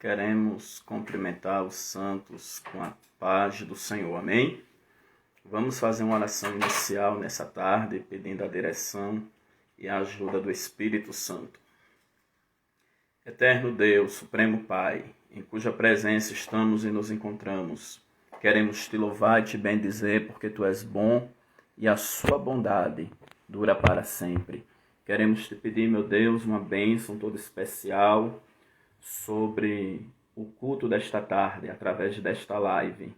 Queremos cumprimentar os santos com a paz do Senhor, amém? Vamos fazer uma oração inicial nessa tarde, pedindo a direção e a ajuda do Espírito Santo. Eterno Deus, Supremo Pai, em cuja presença estamos e nos encontramos, queremos te louvar e te bendizer porque tu és bom e a sua bondade dura para sempre. Queremos te pedir, meu Deus, uma bênção toda especial sobre o culto desta tarde, através desta live.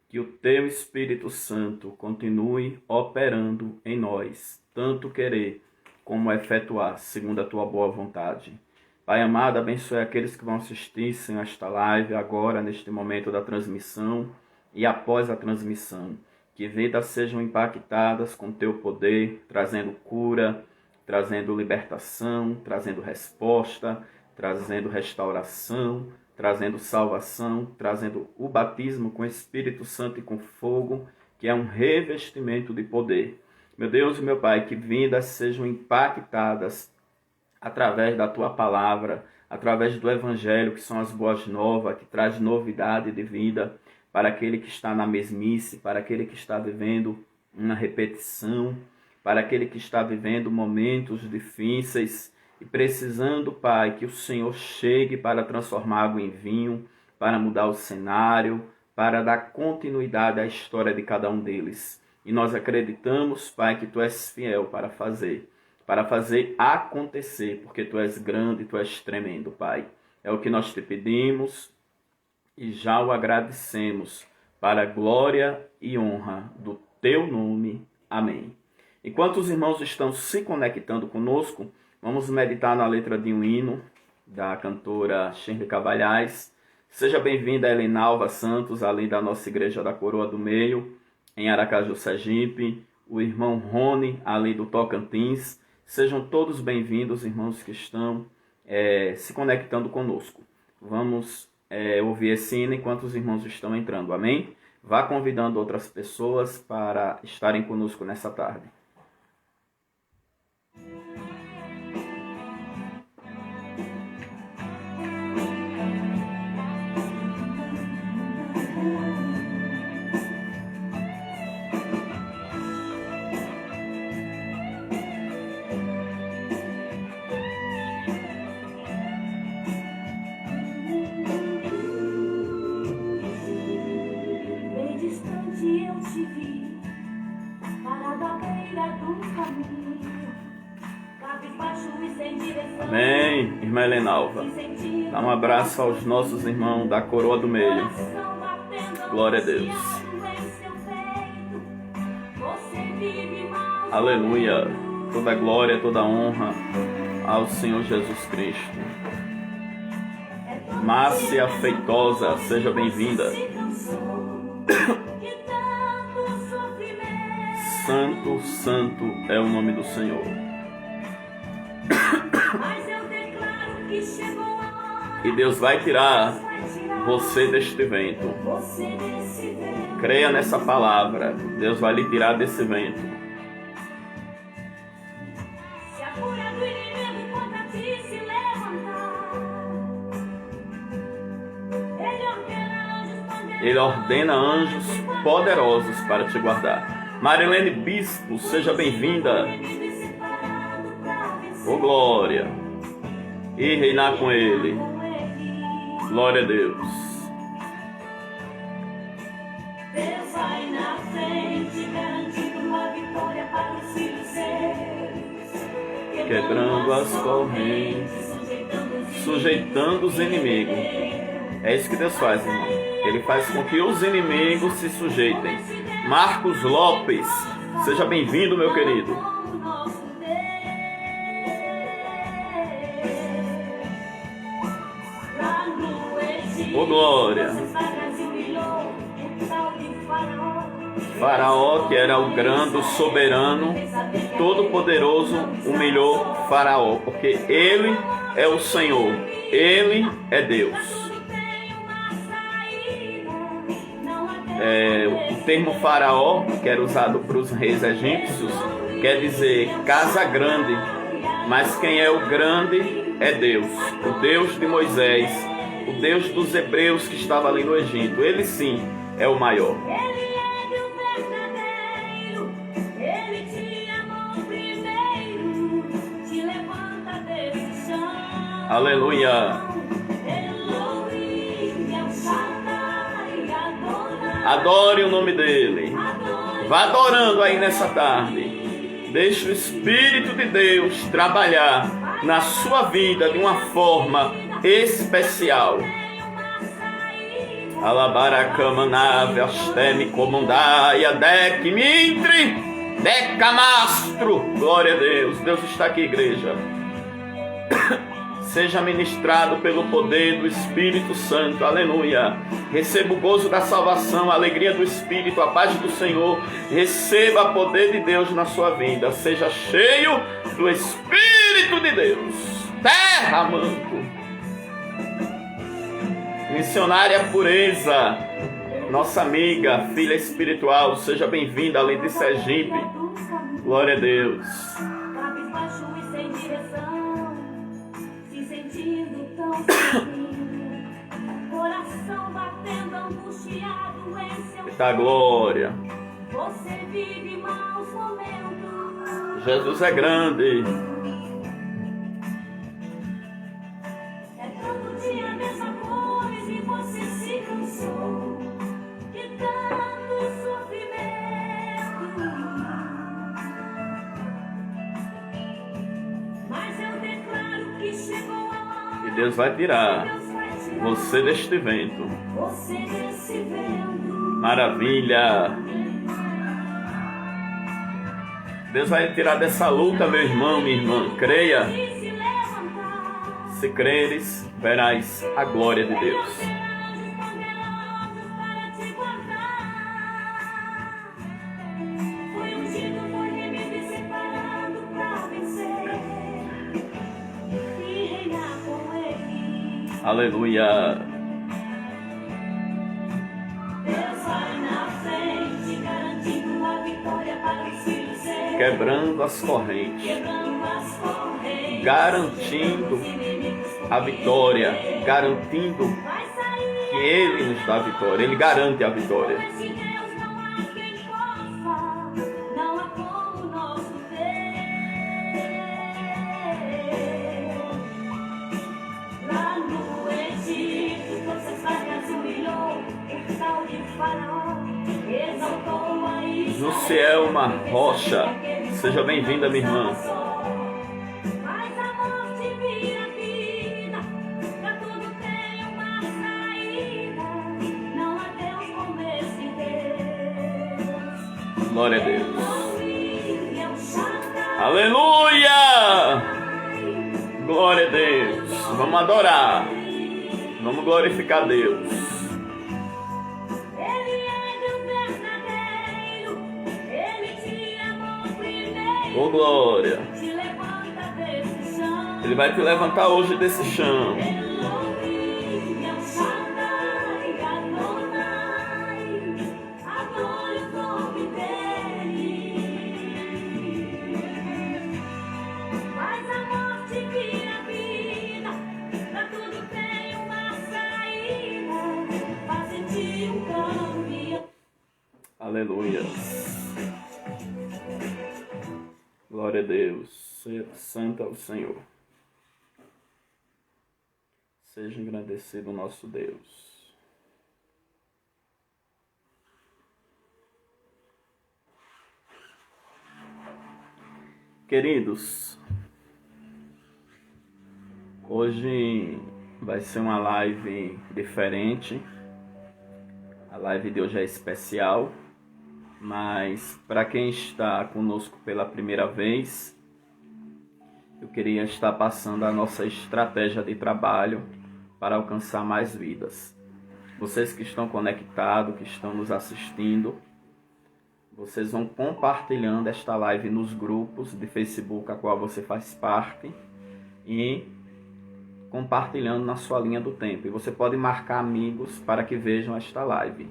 Que o teu Espírito Santo continue operando em nós, tanto querer como efetuar, segundo a tua boa vontade. Pai amado, abençoe aqueles que vão assistir esta live agora, neste momento da transmissão e após a transmissão. Que vidas sejam impactadas com teu poder, trazendo cura, trazendo libertação, trazendo resposta, trazendo restauração, trazendo salvação, trazendo o batismo com o Espírito Santo e com fogo, que é um revestimento de poder. Meu Deus e meu Pai, que vidas sejam impactadas através da Tua palavra, através do Evangelho, que são as boas novas, que traz novidade de vida para aquele que está na mesmice, para aquele que está vivendo uma repetição, para aquele que está vivendo momentos difíceis e precisando, Pai, que o Senhor chegue para transformar água em vinho, para mudar o cenário, para dar continuidade à história de cada um deles. E nós acreditamos, Pai, que Tu és fiel para fazer acontecer, porque Tu és grande, Tu és tremendo, Pai. É o que nós te pedimos e já o agradecemos para a glória e honra do Teu nome. Amém. Enquanto os irmãos estão se conectando conosco, vamos meditar na letra de um hino da cantora Shirley Cavalhais. Seja bem-vinda a Helenalva Santos, ali da nossa Igreja da Coroa do Meio, em Aracaju, Sergipe. O irmão Rony, ali do Tocantins. Sejam todos bem-vindos, irmãos que estão se conectando conosco. Vamos ouvir esse hino enquanto os irmãos estão entrando, amém? Vá convidando outras pessoas para estarem conosco nessa tarde. Amém, irmã Helenalva. Dá um abraço aos nossos irmãos da Coroa do Meio. Glória a Deus. Aleluia. Toda glória, toda honra ao Senhor Jesus Cristo. Márcia Feitosa, seja bem-vinda. Santo, santo é o nome do Senhor. E Deus vai tirar você deste vento. Creia nessa palavra. Deus vai lhe tirar desse vento. Ele ordena anjos poderosos para te guardar. Marilene Bispo, seja bem-vinda. Oh, glória. E reinar com Ele. Glória a Deus. Deus vai na frente, garantindo uma vitória para os filhos seus. Quebrando as correntes, sujeitando os inimigos. É isso que Deus faz, irmão. Ele faz com que os inimigos se sujeitem. Marcos Lopes, seja bem-vindo, meu querido. Oh, glória. Faraó, que era o grande, soberano, todo-poderoso, humilhou Faraó, porque ele é o Senhor, ele é Deus. O termo Faraó, que era usado para os reis egípcios, quer dizer casa grande, mas quem é o grande é Deus, o Deus de Moisés, o Deus dos hebreus que estava ali no Egito. Ele sim é o maior. Ele é Deus verdadeiro, Ele te amou primeiro, te levanta desse chão. Aleluia. Adore o nome dele. Vá adorando aí nessa tarde. Deixe o Espírito de Deus trabalhar na sua vida de uma forma especial. Alabaracama asteme comandaia dec mitre decamastro. Glória a Deus. Deus está aqui, igreja. Seja ministrado pelo poder do Espírito Santo. Aleluia. Receba o gozo da salvação, a alegria do Espírito, a paz do Senhor. Receba o poder de Deus na sua vida. Seja cheio do Espírito de Deus. Terra, manto. Missionária Pureza, nossa amiga, filha espiritual, seja bem-vinda, além de Sergipe. Glória a Deus. Coração batendo angustiado em seu Eita glória. Você vive maus momentos. Jesus é grande. É todo dia a mesma coisa e você se cansou de tanto sofrimento. Mas eu declaro que chegou a hora. E Deus vai tirar você deste vento. Maravilha. Deus vai tirar dessa luta, meu irmão, minha irmã. Creia. Se creres, verás a glória de Deus. Aleluia. Deus vai na frente, garantindo a vitória para os filhos seus. Quebrando as correntes. Quebrando as correntes. Garantindo a vitória. Garantindo Vai sair que Ele nos dá a vitória. Ele garante a vitória. mas de Deus não há quem possa, não há como o nosso Deus. Lá no Egito, forças várias humilhou, o tal de Faraó exaltou a Israel. No céu uma rocha. Seja bem-vinda, minha irmã. Mas a morte vira vida, pra tudo tem uma saída. Não há Deus como esse Deus. Glória a Deus. É um Shaddai. Aleluia! Glória a Deus. Vamos adorar. Vamos glorificar Deus. Ele é Deus verdadeiro, Ele te amou primeiro. Oh, glória. Te levanta desse chão. Ele vai te levantar hoje desse chão. Elohim, é um Shaddai, Adonai, adore o nome dele. Mas a morte vira vida, pra tudo tem uma saída. Faz de ti um caminho. Aleluia. Glória a Deus. Seja santo ao Senhor. Seja engrandecido o nosso Deus. Queridos, hoje vai ser uma live diferente. A live de hoje é especial, mas para quem está conosco pela primeira vez, eu queria estar passando a nossa estratégia de trabalho para alcançar mais vidas. Vocês que estão conectados, que estão nos assistindo, vocês vão compartilhando esta live nos grupos de Facebook a qual você faz parte e compartilhando na sua linha do tempo. E você pode marcar amigos para que vejam esta live.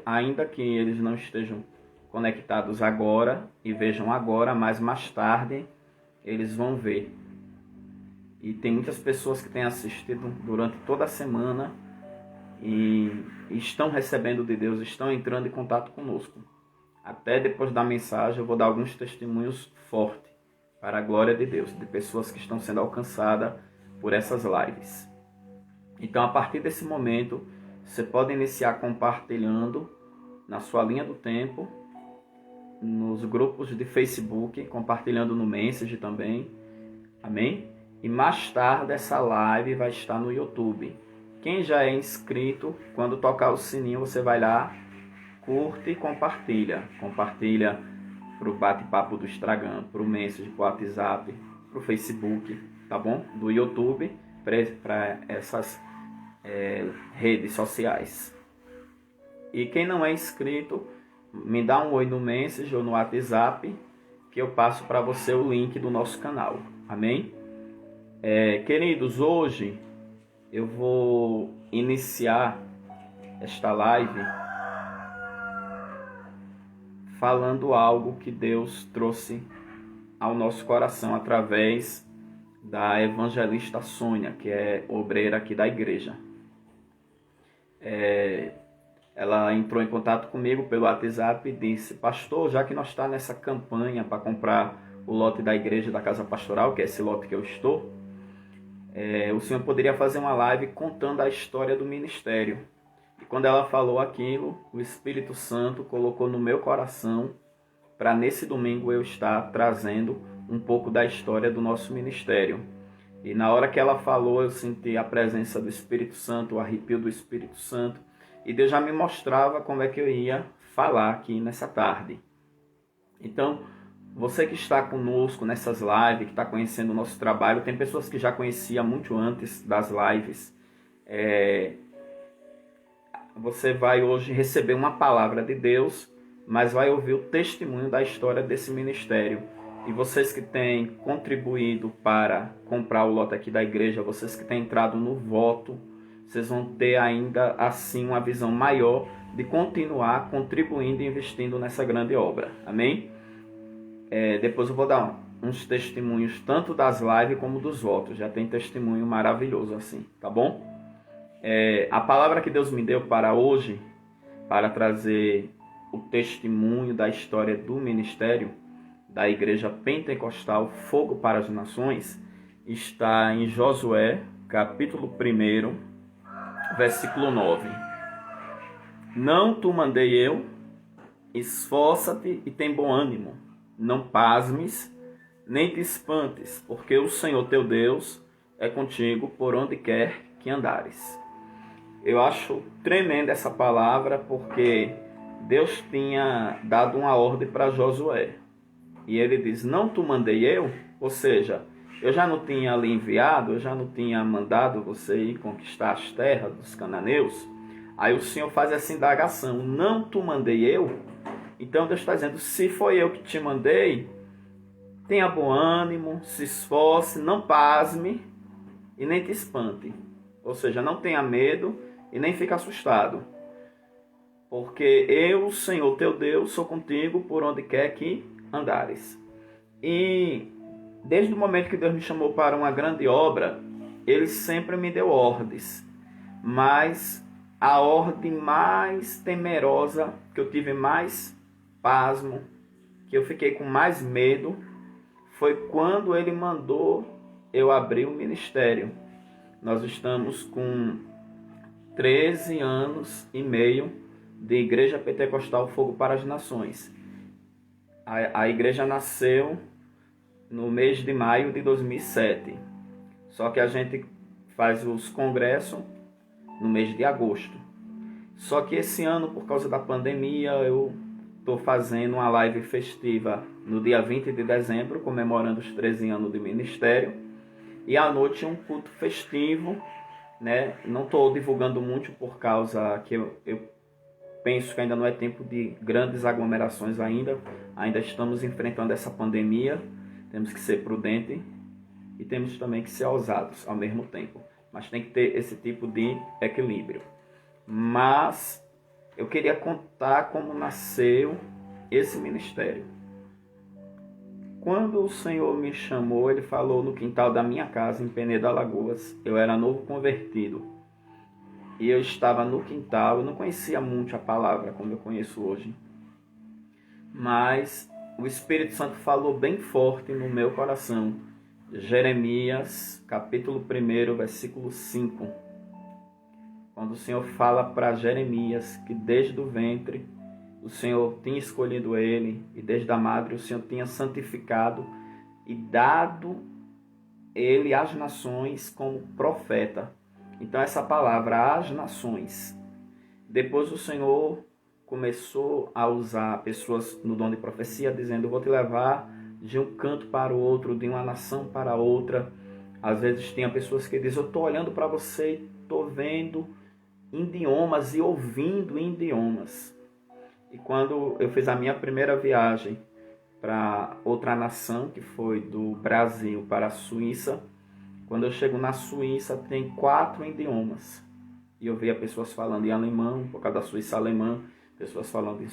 Ainda que eles não estejam conectados agora e vejam agora, mas mais tarde eles vão ver. E tem muitas pessoas que têm assistido durante toda a semana e estão recebendo de Deus, estão entrando em contato conosco. Até depois da mensagem eu vou dar alguns testemunhos fortes para a glória de Deus, de pessoas que estão sendo alcançadas por essas lives. Então, a partir desse momento, você pode iniciar compartilhando na sua linha do tempo, nos grupos de Facebook, compartilhando no Message também. Amém? E mais tarde essa live vai estar no YouTube. Quem já é inscrito, quando tocar o sininho, você vai lá, curte e compartilha. Compartilha para o bate-papo do Instagram, para o Message, para o WhatsApp, para o Facebook, tá bom? Do YouTube para essas redes sociais. E quem não é inscrito, me dá um oi no Message ou no WhatsApp, que eu passo para você o link do nosso canal. Amém? Queridos, hoje eu vou iniciar esta live falando algo que Deus trouxe ao nosso coração através da evangelista Sônia, que é obreira aqui da igreja. Ela entrou em contato comigo pelo WhatsApp e disse: pastor, já que nós estamos nessa campanha para comprar o lote da igreja da Casa Pastoral, que é esse lote que eu estou, o senhor poderia fazer uma live contando a história do ministério. E quando ela falou aquilo, o Espírito Santo colocou no meu coração para nesse domingo eu estar trazendo um pouco da história do nosso ministério. E na hora que ela falou, eu senti a presença do Espírito Santo, o arrepio do Espírito Santo. E Deus já me mostrava como é que eu ia falar aqui nessa tarde. Então, você que está conosco nessas lives, que está conhecendo o nosso trabalho, tem pessoas que já conheciam muito antes das lives. Você vai hoje receber uma palavra de Deus, mas vai ouvir o testemunho da história desse ministério. E vocês que têm contribuído para comprar o lote aqui da igreja, vocês que têm entrado no voto, vocês vão ter ainda assim uma visão maior de continuar contribuindo e investindo nessa grande obra. Amém? Depois eu vou dar uns testemunhos tanto das lives como dos votos. Já tem testemunho maravilhoso assim, tá bom? A palavra que Deus me deu para hoje, para trazer o testemunho da história do ministério da Igreja Pentecostal Fogo para as Nações, está em Josué, capítulo 1, versículo 9. Não te mandei eu, esforça-te e tem bom ânimo, não pasmes, nem te espantes, porque o Senhor teu Deus é contigo por onde quer que andares. Eu acho tremenda essa palavra, porque Deus tinha dado uma ordem para Josué. E ele diz: não te mandei eu, ou seja, eu já não tinha lhe enviado, eu já não tinha mandado você ir conquistar as terras dos cananeus. Aí o Senhor faz essa indagação: não te mandei eu? Então Deus está dizendo: se foi eu que te mandei, tenha bom ânimo, se esforce, não pasme e nem te espante. Ou seja, não tenha medo e nem fique assustado. Porque eu, Senhor teu Deus, sou contigo por onde quer que andares. E desde o momento que Deus me chamou para uma grande obra, Ele sempre me deu ordens. Mas a ordem mais temerosa, que eu tive mais pasmo, que eu fiquei com mais medo, foi quando Ele mandou eu abrir o ministério. Nós estamos com 13 anos e meio de Igreja Pentecostal Fogo para as Nações. A igreja nasceu no mês de maio de 2007. Só que a gente faz os congressos no mês de agosto. Só que esse ano, por causa da pandemia, eu estou fazendo uma live festiva no dia 20 de dezembro, comemorando os 13 anos de ministério. E à noite um culto festivo, né? Não estou divulgando muito por causa que eu penso que ainda não é tempo de grandes aglomerações ainda. Ainda estamos enfrentando essa pandemia. Temos que ser prudentes e temos também que ser ousados ao mesmo tempo. Mas tem que ter esse tipo de equilíbrio. Mas eu queria contar como nasceu esse ministério. quando o Senhor me chamou, Ele falou no quintal da minha casa, em Penedo, Alagoas. Eu era novo convertido. E eu estava no quintal, eu não conhecia muito a palavra como eu conheço hoje. Mas o Espírito Santo falou bem forte no meu coração. Jeremias, capítulo 1, versículo 5. Quando o Senhor fala para Jeremias que desde o ventre o Senhor tinha escolhido ele, e desde a madre o Senhor tinha santificado e dado ele às nações como profeta. Então essa palavra, às nações, depois o Senhor começou a usar pessoas no dom de profecia, dizendo: eu vou te levar de um canto para o outro, de uma nação para outra. Às vezes tinha pessoas que dizem: eu estou olhando para você e estou vendo idiomas e ouvindo idiomas. E quando eu fiz a minha primeira viagem para outra nação, que foi do Brasil para a Suíça, quando eu chego na Suíça tem 4 idiomas. E eu via pessoas falando em alemão, por causa da Suíça alemã, pessoas falando em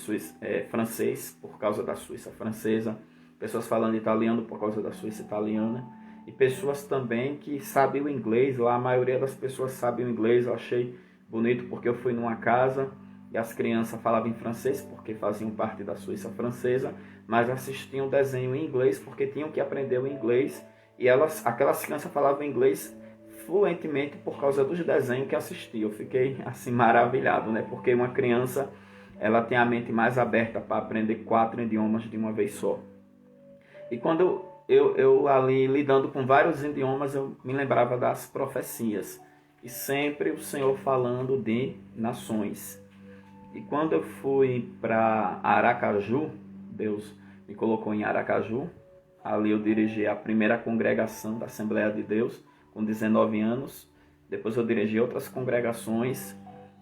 francês, por causa da Suíça francesa, pessoas falando italiano por causa da Suíça italiana, e pessoas também que sabem o inglês. Lá a maioria das pessoas sabem o inglês. Eu achei bonito porque eu fui numa casa e as crianças falavam em francês porque faziam parte da Suíça francesa, mas assistiam desenho em inglês porque tinham que aprender o inglês, e aquelas crianças falavam inglês fluentemente por causa dos desenhos que assistiam. Eu fiquei assim maravilhado, né? Porque uma criança, ela tem a mente mais aberta para aprender 4 idiomas de uma vez só. E quando eu ali lidando com vários idiomas, eu me lembrava das profecias, e sempre o Senhor falando de nações. E quando eu fui para Aracaju, Deus me colocou em Aracaju, ali eu dirigi a primeira congregação da Assembleia de Deus, com 19 anos. Depois eu dirigi outras congregações,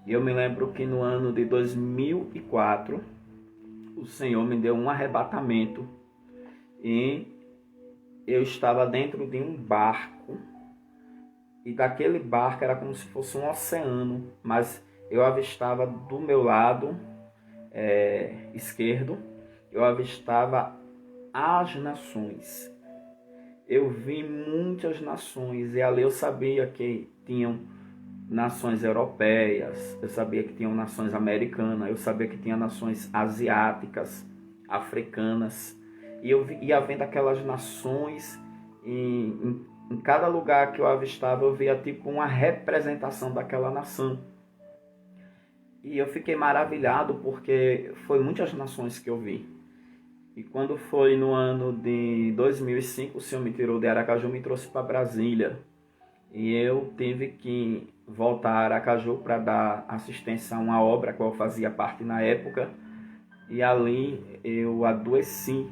e eu me lembro que no ano de 2004, o Senhor me deu um arrebatamento, e eu estava dentro de um barco, e daquele barco era como se fosse um oceano, mas eu avistava do meu lado esquerdo, eu avistava as nações. Eu vi muitas nações, e ali eu sabia que tinham nações europeias, eu sabia que tinham nações americanas, eu sabia que tinha nações asiáticas, africanas, e eu ia vendo aquelas nações, e em cada lugar que eu avistava eu via tipo uma representação daquela nação. E eu fiquei maravilhado porque foi muitas nações que eu vi. E quando foi no ano de 2005, o Senhor me tirou de Aracaju e me trouxe para Brasília. E eu tive que voltar a Aracaju para dar assistência a uma obra que eu fazia parte na época. E ali eu adoeci.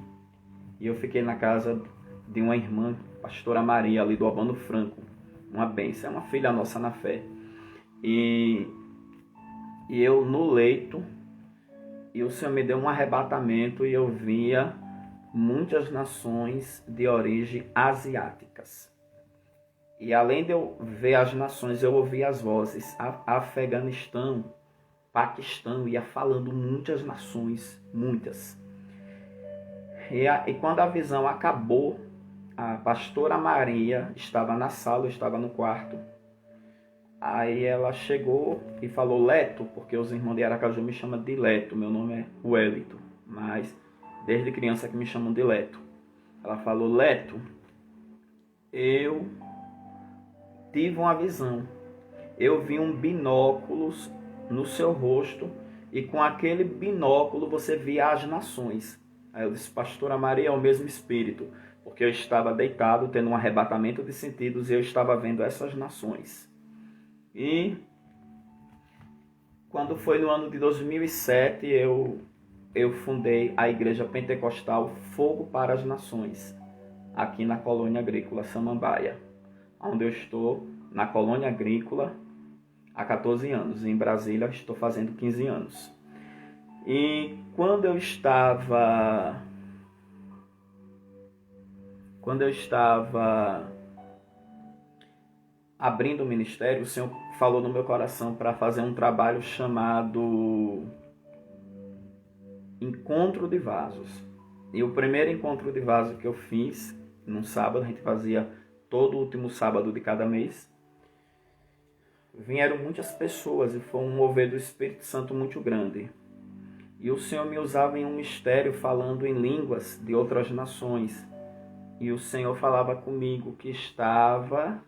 E eu fiquei na casa de uma irmã, pastora Maria, ali do Albano Franco. Uma bênção, é uma filha nossa na fé. E eu no leito, e o Senhor me deu um arrebatamento, e eu via muitas nações de origem asiáticas. E além de eu ver as nações, eu ouvia as vozes. Afeganistão, Paquistão, ia falando muitas nações, muitas. E quando a visão acabou, a pastora Maria estava na sala, eu estava no quarto. Aí ela chegou e falou: Leto, porque os irmãos de Aracaju me chamam de Leto, meu nome é Wellington, mas desde criança que me chamam de Leto. Ela falou: Leto, eu tive uma visão, eu vi um binóculo no seu rosto, e com aquele binóculo você via as nações. Aí eu disse: pastora Maria, é o mesmo espírito, porque eu estava deitado, tendo um arrebatamento de sentidos, e eu estava vendo essas nações. E quando foi no ano de 2007, eu fundei a Igreja Pentecostal Fogo para as Nações, aqui na Colônia Agrícola Samambaia, onde eu estou na Colônia Agrícola há 14 anos. Em Brasília estou fazendo 15 anos. E quando eu estava abrindo o ministério, o Senhor falou no meu coração para fazer um trabalho chamado Encontro de Vasos. E o primeiro encontro de vaso que eu fiz, num sábado, a gente fazia todo o último sábado de cada mês, vieram muitas pessoas e foi um mover do Espírito Santo muito grande. E o Senhor me usava em um mistério falando em línguas de outras nações. E o Senhor falava comigo que estava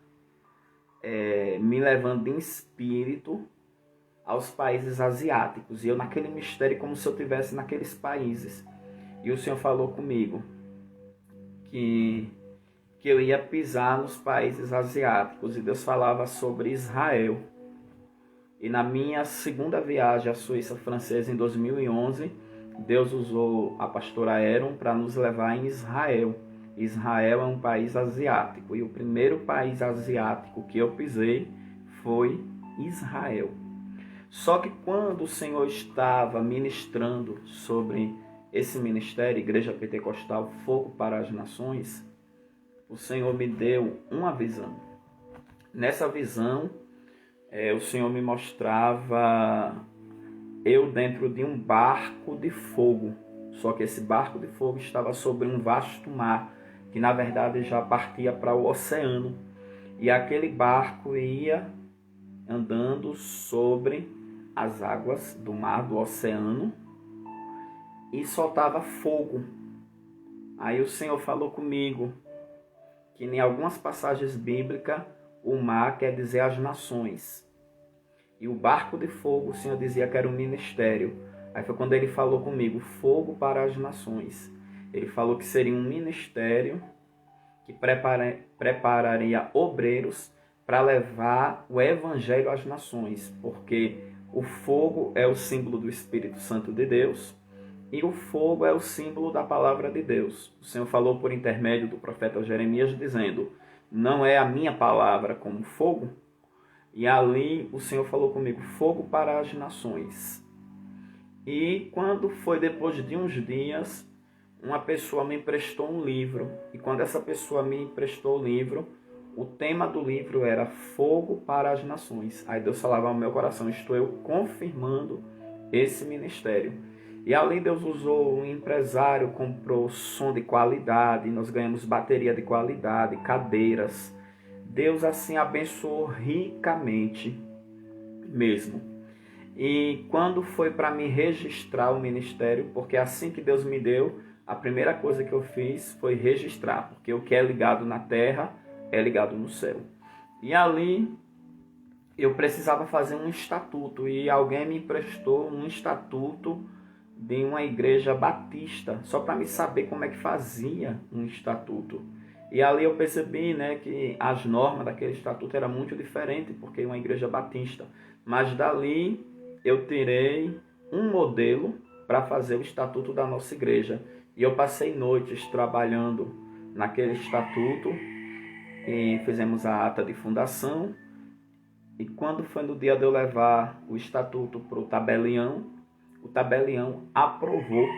me levando em espírito aos países asiáticos. E eu naquele mistério como se eu estivesse naqueles países. E o Senhor falou comigo que eu ia pisar nos países asiáticos. E Deus falava sobre Israel. E na minha segunda viagem à Suíça Francesa em 2011, Deus usou a pastora Aaron para nos levar em Israel. Israel é um país asiático. E o primeiro país asiático que eu pisei foi Israel. Só que quando o Senhor estava ministrando sobre esse ministério, Igreja Pentecostal Fogo para as Nações, o Senhor me deu uma visão. Nessa visão, o Senhor me mostrava eu dentro de um barco de fogo. Só que esse barco de fogo estava sobre um vasto mar, que na verdade já partia para o oceano. E aquele barco ia andando sobre as águas do mar, do oceano, e soltava fogo. Aí o Senhor falou comigo que em algumas passagens bíblicas o mar quer dizer as nações. E o barco de fogo, o Senhor dizia que era um ministério. Aí foi quando ele falou comigo, fogo para as nações. Ele falou que seria um ministério que prepararia obreiros para levar o evangelho às nações. Porque o fogo é o símbolo do Espírito Santo de Deus. E o fogo é o símbolo da palavra de Deus. O Senhor falou por intermédio do profeta Jeremias dizendo, não é a minha palavra como fogo? E ali o Senhor falou comigo, fogo para as nações. E quando foi depois de uns dias, uma pessoa me emprestou um livro. E quando essa pessoa me emprestou o livro, o tema do livro era fogo para as nações. Aí Deus falava ao meu coração, estou eu confirmando esse ministério. E ali Deus usou um empresário, comprou som de qualidade, nós ganhamos bateria de qualidade, cadeiras. Deus assim abençoou ricamente mesmo. E quando foi para me registrar o ministério, porque assim que Deus me deu, a primeira coisa que eu fiz foi registrar, porque o que é ligado na terra é ligado no céu. E ali eu precisava fazer um estatuto e alguém me emprestou um estatuto de uma igreja batista, só para me saber como é que fazia um estatuto. E ali eu percebi, que as normas daquele estatuto eram muito diferentes, porque é uma igreja batista. Mas dali eu tirei um modelo para fazer o estatuto da nossa igreja. E eu passei noites trabalhando naquele estatuto e fizemos a ata de fundação. E quando foi no dia de eu levar o estatuto para o tabelião aprovou.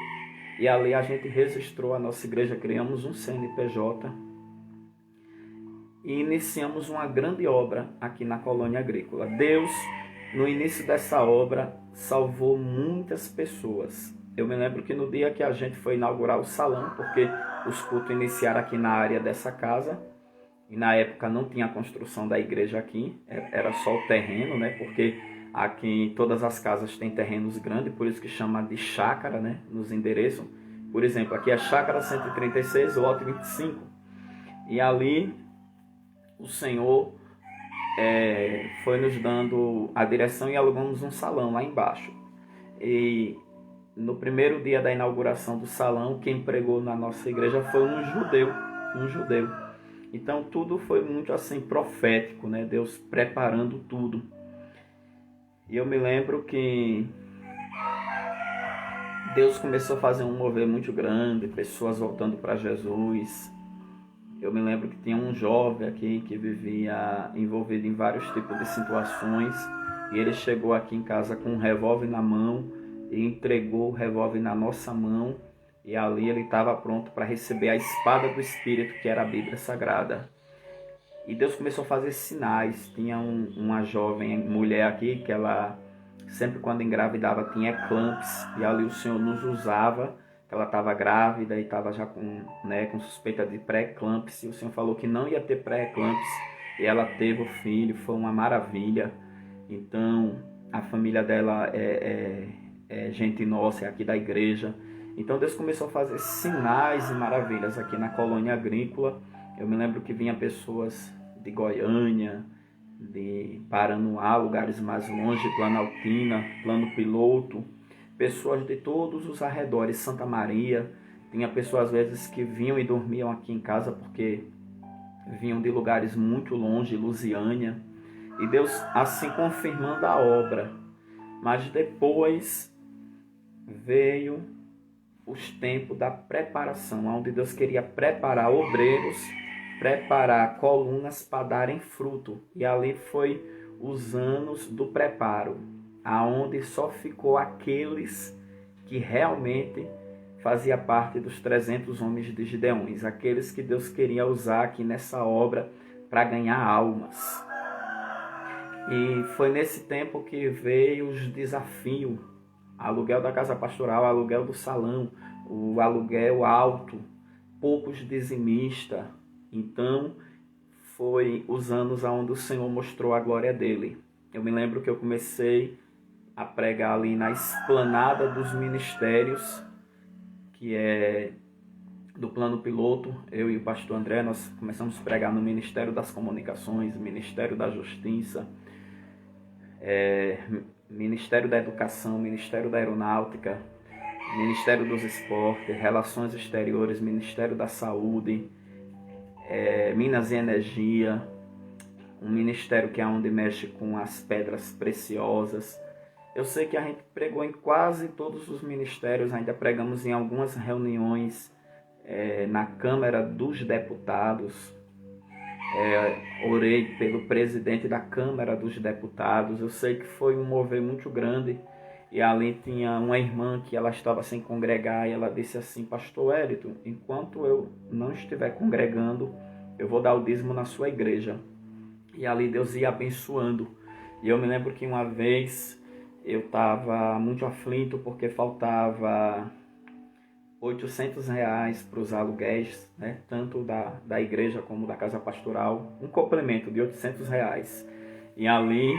E ali a gente registrou a nossa igreja, criamos um CNPJ e iniciamos uma grande obra aqui na colônia agrícola. Deus, no início dessa obra, salvou muitas pessoas. Eu me lembro que no dia que a gente foi inaugurar o salão, porque os cultos iniciaram aqui na área dessa casa, e na época não tinha a construção da igreja aqui, era só o terreno, porque aqui todas as casas têm terrenos grandes, por isso que chama de chácara, nos endereços. Por exemplo, aqui é chácara 136, lote 25. E ali o Senhor foi nos dando a direção e alugamos um salão lá embaixo. E no primeiro dia da inauguração do salão, quem pregou na nossa igreja foi um judeu. Então tudo foi muito assim profético, Deus preparando tudo. E eu me lembro que Deus começou a fazer um mover muito grande, pessoas voltando para Jesus. Eu me lembro que tinha um jovem aqui que vivia envolvido em vários tipos de situações. E ele chegou aqui em casa com um revólver na mão e entregou o revólver na nossa mão. E ali ele estava pronto para receber a espada do Espírito, que era a Bíblia Sagrada. E Deus começou a fazer sinais. Tinha uma jovem mulher aqui que ela, sempre quando engravidava, tinha eclampse. E ali o Senhor nos usava que ela estava grávida e estava já com suspeita de pré-eclâmpsia. O Senhor falou que não ia ter pré-eclâmpsia e ela teve o filho, foi uma maravilha. Então, a família dela é gente nossa, é aqui da igreja. Então, Deus começou a fazer sinais e maravilhas aqui na colônia agrícola. Eu me lembro que vinha pessoas de Goiânia, de Paranoá, lugares mais longe, Planaltina, Plano Piloto, pessoas de todos os arredores, Santa Maria. Tinha pessoas às vezes que vinham e dormiam aqui em casa porque vinham de lugares muito longe, Lusiânia. E Deus assim confirmando a obra. Mas depois veio os tempos da preparação, onde Deus queria preparar obreiros, preparar colunas para darem fruto. E ali foi os anos do preparo, aonde só ficou aqueles que realmente fazia parte dos 300 homens de Gideões, aqueles que Deus queria usar aqui nessa obra para ganhar almas. E foi nesse tempo que veio os desafios, aluguel da casa pastoral, aluguel do salão, o aluguel alto, poucos dizimistas. Então, foi os anos onde o Senhor mostrou a glória dele. Eu me lembro que eu comecei a pregar ali na esplanada dos ministérios, que é do Plano Piloto. Eu e o pastor André, nós começamos a pregar no Ministério das Comunicações, Ministério da Justiça, Ministério da Educação, Ministério da Aeronáutica, Ministério dos Esportes, Relações Exteriores, Ministério da Saúde, Minas e Energia, um ministério que é onde mexe com as pedras preciosas. Eu sei que a gente pregou em quase todos os ministérios, ainda pregamos em algumas reuniões na Câmara dos Deputados. Orei pelo presidente da Câmara dos Deputados. Eu sei que foi um mover muito grande. E ali tinha uma irmã que ela estava sem congregar e ela disse assim: Pastor Wellington, enquanto eu não estiver congregando, eu vou dar o dízimo na sua igreja. E ali Deus ia abençoando. E eu me lembro que uma vez eu estava muito aflito porque faltava R$800 para os aluguéis, né? Tanto da igreja como da casa pastoral, um complemento de R$800. E ali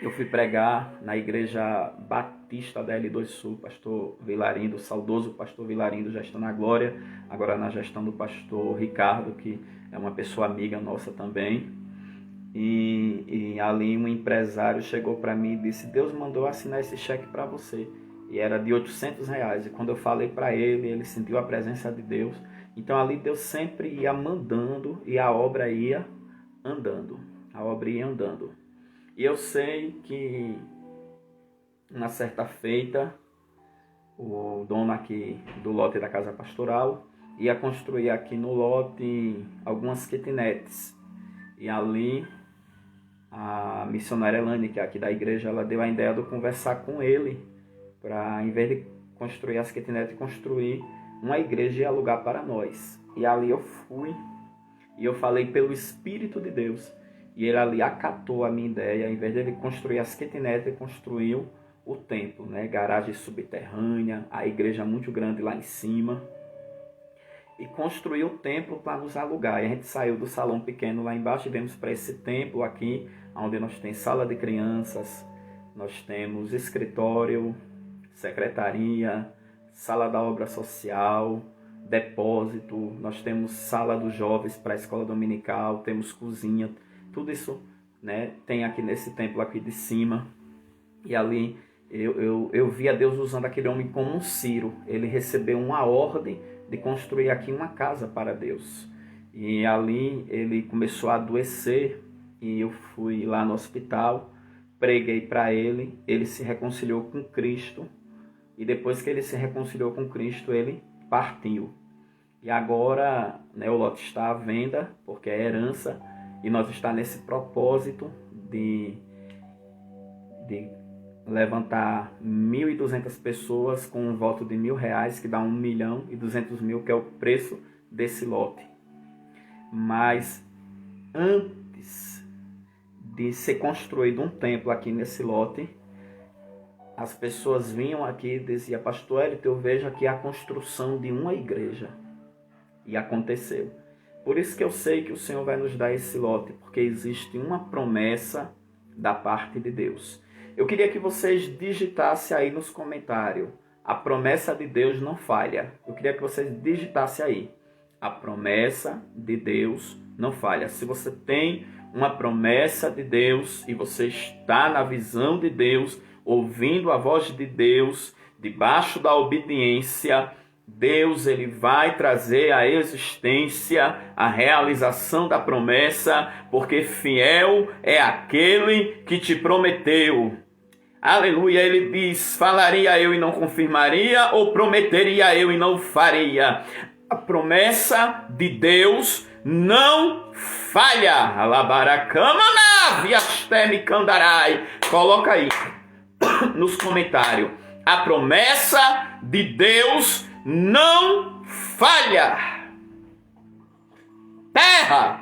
eu fui pregar na igreja Batista da L2 Sul, pastor Vilarindo, saudoso pastor Vilarindo, já está na glória, agora na gestão do pastor Ricardo, que é uma pessoa amiga nossa também. E ali um empresário chegou para mim e disse: Deus mandou assinar esse cheque para você. E era de R$800. E quando eu falei para ele, ele sentiu a presença de Deus. Então ali Deus sempre ia mandando e a obra ia andando. A obra ia andando. E eu sei que uma certa feita, o dono aqui do lote da casa pastoral ia construir aqui no lote algumas kitnets. E ali a missionária Elane, que é aqui da igreja, ela deu a ideia de eu conversar com ele para, em vez de construir as kitnets, construir uma igreja e alugar para nós. E ali eu fui e eu falei pelo Espírito de Deus. E ele ali acatou a minha ideia. Em vez de ele construir as kitnets, ele construiu o templo, né? Garagem subterrânea, a igreja muito grande lá em cima. E construiu o templo para nos alugar. E a gente saiu do salão pequeno lá embaixo e viemos para esse templo aqui, onde nós temos sala de crianças, nós temos escritório, secretaria, sala da obra social, depósito, nós temos sala dos jovens para a escola dominical, temos cozinha, tudo isso, né, tem aqui nesse templo aqui de cima. E ali eu via Deus usando aquele homem como um Ciro. Ele recebeu uma ordem de construir aqui uma casa para Deus. E ali ele começou a adoecer e eu fui lá no hospital, preguei para ele, ele se reconciliou com Cristo. E depois que ele se reconciliou com Cristo, ele partiu. E agora, né, o lote está à venda, porque é herança, e nós estamos nesse propósito de levantar 1.200 pessoas com um voto de R$1.000, que dá 1.200.000, que é o preço desse lote. Mas antes de ser construído um templo aqui nesse lote, as pessoas vinham aqui e diziam: pastor Hélio, eu vejo aqui a construção de uma igreja. E aconteceu. Por isso que eu sei que o Senhor vai nos dar esse lote, porque existe uma promessa da parte de Deus. Eu queria que vocês digitassem aí nos comentários: a promessa de Deus não falha. Eu queria que vocês digitassem aí: a promessa de Deus não falha. Se você tem uma promessa de Deus e você está na visão de Deus, ouvindo a voz de Deus, debaixo da obediência, Deus ele vai trazer à existência a realização da promessa, porque fiel é aquele que te prometeu. Aleluia, ele diz: falaria eu e não confirmaria, ou prometeria eu e não faria. A promessa de Deus não falha. Alabaracamana, viasteme candarai. Coloca aí nos comentários: a promessa de Deus não falha. Terra.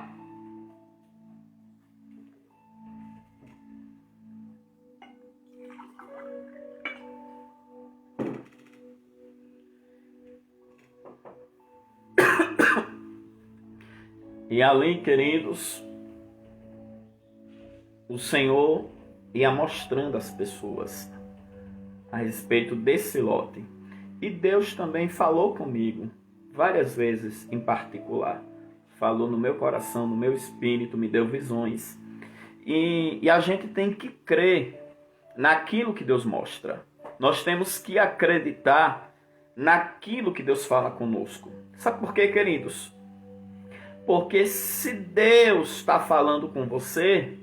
E ali, queridos, o Senhor ia mostrando às pessoas a respeito desse lote. E Deus também falou comigo várias vezes em particular. Falou no meu coração, no meu espírito, me deu visões. E a gente tem que crer naquilo que Deus mostra. Nós temos que acreditar naquilo que Deus fala conosco. Sabe por quê, queridos? Porque se Deus está falando com você,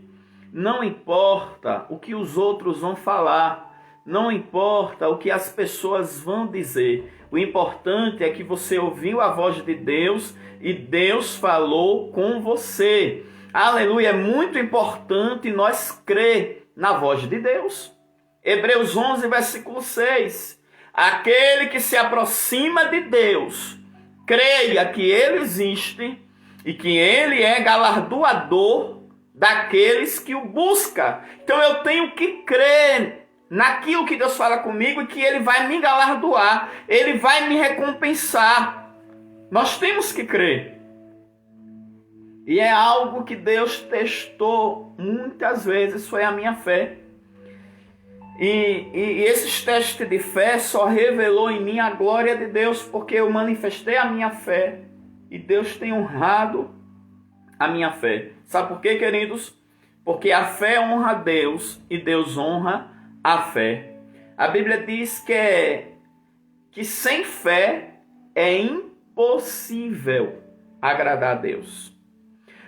não importa o que os outros vão falar, não importa o que as pessoas vão dizer. O importante é que você ouviu a voz de Deus e Deus falou com você. Aleluia! É muito importante nós crer na voz de Deus. Hebreus 11, versículo 6. Aquele que se aproxima de Deus, creia que Ele existe e que Ele é galardoador daqueles que o buscam. Então eu tenho que crer naquilo que Deus fala comigo e que Ele vai me galardoar, Ele vai me recompensar. Nós temos que crer. E é algo que Deus testou muitas vezes, foi a minha fé. E esses testes de fé só revelou em mim a glória de Deus, porque eu manifestei a minha fé e Deus tem honrado a minha fé. Sabe por quê, queridos? Porque a fé honra a Deus e Deus honra a fé. A Bíblia diz que sem fé é impossível agradar a Deus.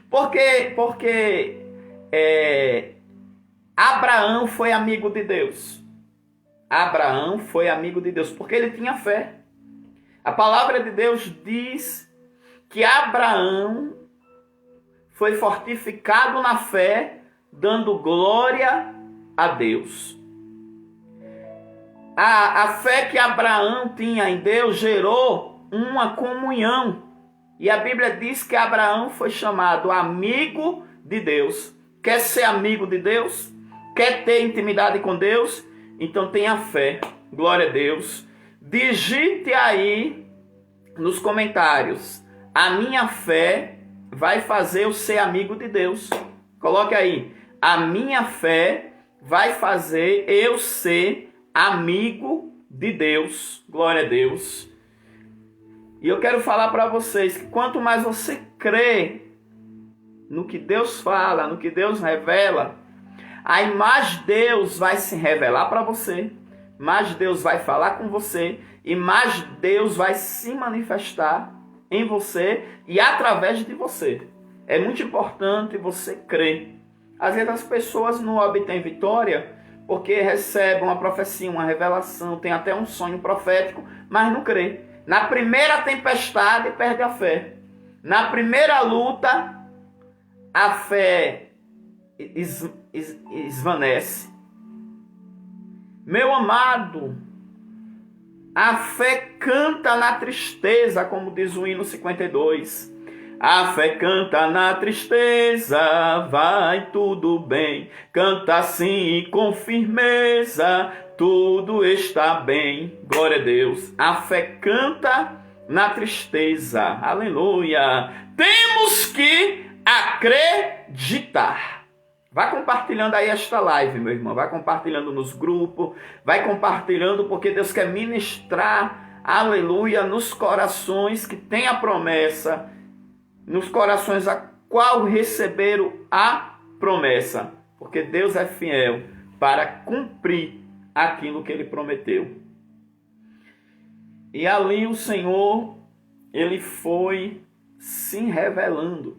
Porque Abraão foi amigo de Deus. Abraão foi amigo de Deus porque ele tinha fé. A palavra de Deus diz que Abraão foi fortificado na fé, dando glória a Deus. A fé que Abraão tinha em Deus gerou uma comunhão. E a Bíblia diz que Abraão foi chamado amigo de Deus. Quer ser amigo de Deus? Quer ter intimidade com Deus? Então tenha fé. Glória a Deus. Digite aí nos comentários: a minha fé vai fazer eu ser amigo de Deus. Coloque aí: a minha fé vai fazer eu ser amigo de Deus. Glória a Deus. E eu quero falar para vocês que quanto mais você crê no que Deus fala, no que Deus revela, aí mais Deus vai se revelar para você, mais Deus vai falar com você e mais Deus vai se manifestar em você e através de você. É muito importante você crer. Às vezes as pessoas não obtêm vitória porque recebem uma profecia, uma revelação, tem até um sonho profético, mas não crê. Na primeira tempestade perde a fé. Na primeira luta a fé esvanece. Meu amado, a fé canta na tristeza, como diz o hino 52. A fé canta na tristeza, vai tudo bem. Canta assim com firmeza, tudo está bem. Glória a Deus. A fé canta na tristeza. Aleluia. Temos que acreditar. Vai compartilhando aí esta live, meu irmão. Vai compartilhando nos grupos. Vai compartilhando porque Deus quer ministrar, aleluia, nos corações que tem a promessa, nos corações a qual receberam a promessa. Porque Deus é fiel para cumprir aquilo que Ele prometeu. E ali o Senhor, Ele foi se revelando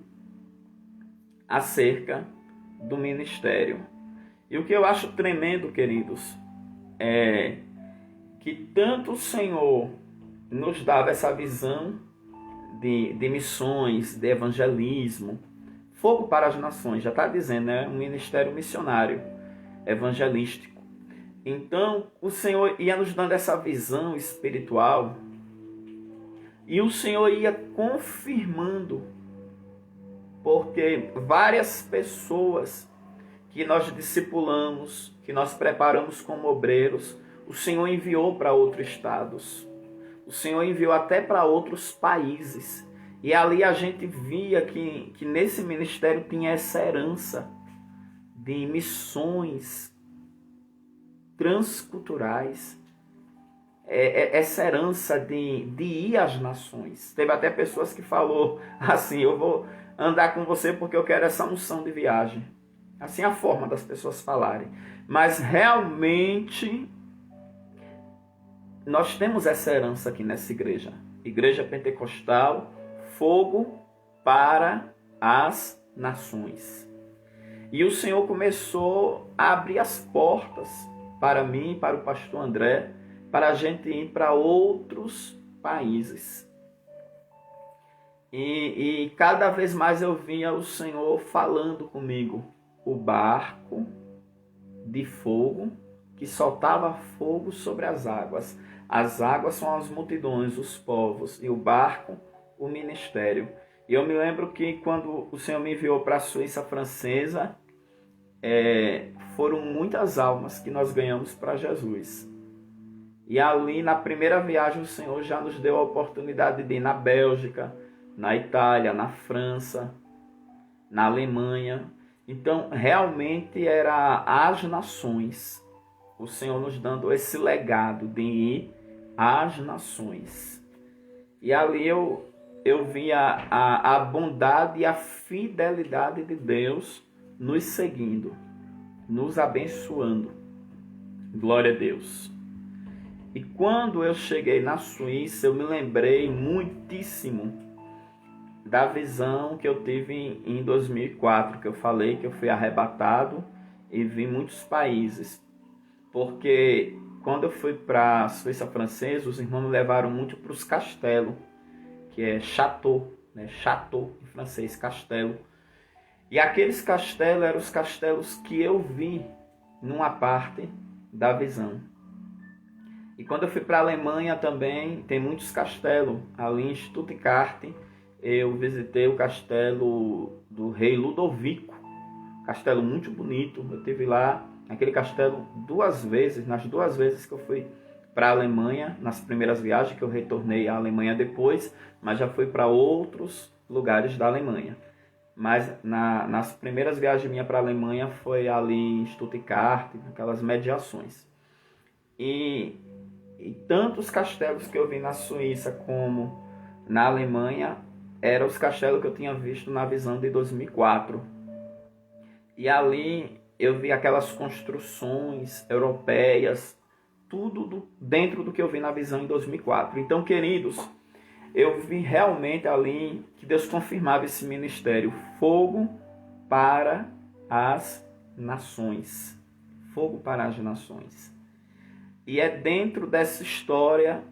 acerca do ministério. E o que eu acho tremendo, queridos, é que tanto o Senhor nos dava essa visão de missões, de evangelismo, fogo para as nações, já está dizendo, né? Um ministério missionário, evangelístico. Então, o Senhor ia nos dando essa visão espiritual e o Senhor ia confirmando, porque várias pessoas que nós discipulamos, que nós preparamos como obreiros, o Senhor enviou para outros estados. O Senhor enviou até para outros países. E ali a gente via que nesse ministério tinha essa herança de missões transculturais. Essa herança de ir às nações. Teve até pessoas que falou assim, eu vou andar com você porque eu quero essa unção de viagem. Assim a forma das pessoas falarem. Mas realmente nós temos essa herança aqui nessa igreja. Igreja Pentecostal, fogo para as nações. E o Senhor começou a abrir as portas para mim, para o pastor André, para a gente ir para outros países. E cada vez mais eu via o Senhor falando comigo. O barco de fogo que soltava fogo sobre as águas. As águas são as multidões, os povos, e o barco, o ministério. E eu me lembro que quando o Senhor me enviou para a Suíça francesa, foram muitas almas que nós ganhamos para Jesus. E ali, na primeira viagem, o Senhor já nos deu a oportunidade de ir na Bélgica, na Itália, na França, na Alemanha. Então, realmente era as nações. O Senhor nos dando esse legado de ir às nações. E ali eu via a bondade e a fidelidade de Deus nos seguindo, nos abençoando. Glória a Deus. E quando eu cheguei na Suíça, eu me lembrei muitíssimo da visão que eu tive em 2004, que eu falei que eu fui arrebatado e vi muitos países. Porque quando eu fui para a Suíça francesa, os irmãos me levaram muito para os castelos, que é château, né? Château em francês, castelo. E aqueles castelos eram os castelos que eu vi numa parte da visão. E quando eu fui para a Alemanha também, tem muitos castelos. Ali em Stuttgart, eu visitei o castelo do rei Ludovico. Castelo muito bonito. Eu estive lá, naquele castelo, 2 vezes. Nas 2 vezes que eu fui para a Alemanha, nas primeiras viagens, que eu retornei à Alemanha depois, mas já fui para outros lugares da Alemanha. Mas nas primeiras viagens minhas para a Alemanha foi ali em Stuttgart, aquelas mediações. E tantos castelos que eu vi na Suíça como na Alemanha eram os castelos que eu tinha visto na visão de 2004. E ali eu vi aquelas construções europeias, tudo dentro do que eu vi na visão em 2004. Então, queridos, eu vi realmente ali que Deus confirmava esse ministério, fogo para as nações. Fogo para as nações. E é dentro dessa história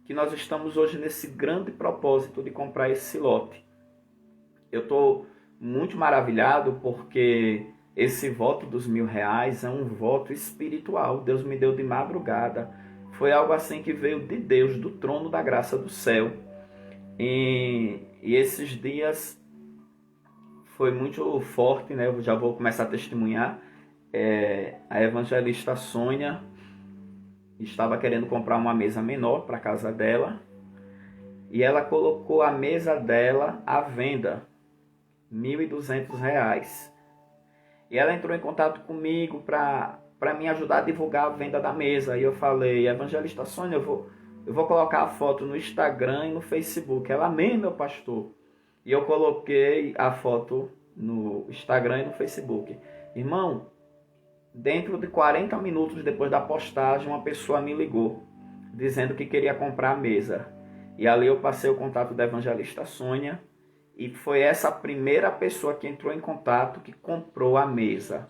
que nós estamos hoje nesse grande propósito de comprar esse lote. Eu estou muito maravilhado porque esse voto dos R$1.000 é um voto espiritual. Deus me deu de madrugada. Foi algo assim que veio de Deus, do trono da graça do céu. E E esses dias foi muito forte, né? Eu já vou começar a testemunhar. A evangelista Sônia estava querendo comprar uma mesa menor para a casa dela. E ela colocou a mesa dela à venda, R$ 1.200. E ela entrou em contato comigo para me ajudar a divulgar a venda da mesa. E eu falei, evangelista Sônia, eu vou colocar a foto no Instagram e no Facebook. Ela, amém, meu pastor. E eu coloquei a foto no Instagram e no Facebook. Irmão, dentro de 40 minutos depois da postagem, uma pessoa me ligou, dizendo que queria comprar a mesa. E ali eu passei o contato da evangelista Sônia. E foi essa primeira pessoa que entrou em contato que comprou a mesa.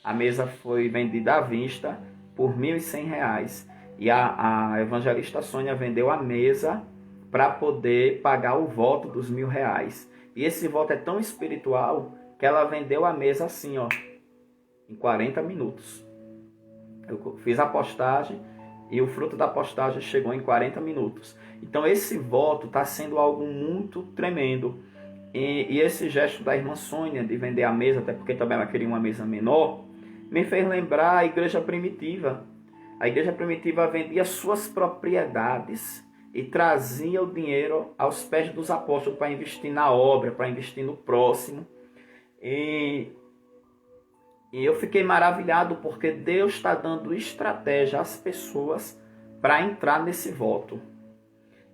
A mesa foi vendida à vista por R$ 1.100. E a evangelista Sônia vendeu a mesa para poder pagar o voto dos R$ 1.000. E esse voto é tão espiritual que ela vendeu a mesa assim, ó, em 40 minutos. Eu fiz a postagem e o fruto da postagem chegou em 40 minutos. Então esse voto está sendo algo muito tremendo. E esse gesto da irmã Sônia de vender a mesa, até porque também ela queria uma mesa menor, me fez lembrar a igreja primitiva. A igreja primitiva vendia suas propriedades e trazia o dinheiro aos pés dos apóstolos para investir na obra, para investir no próximo. E eu fiquei maravilhado porque Deus está dando estratégia às pessoas para entrar nesse voto.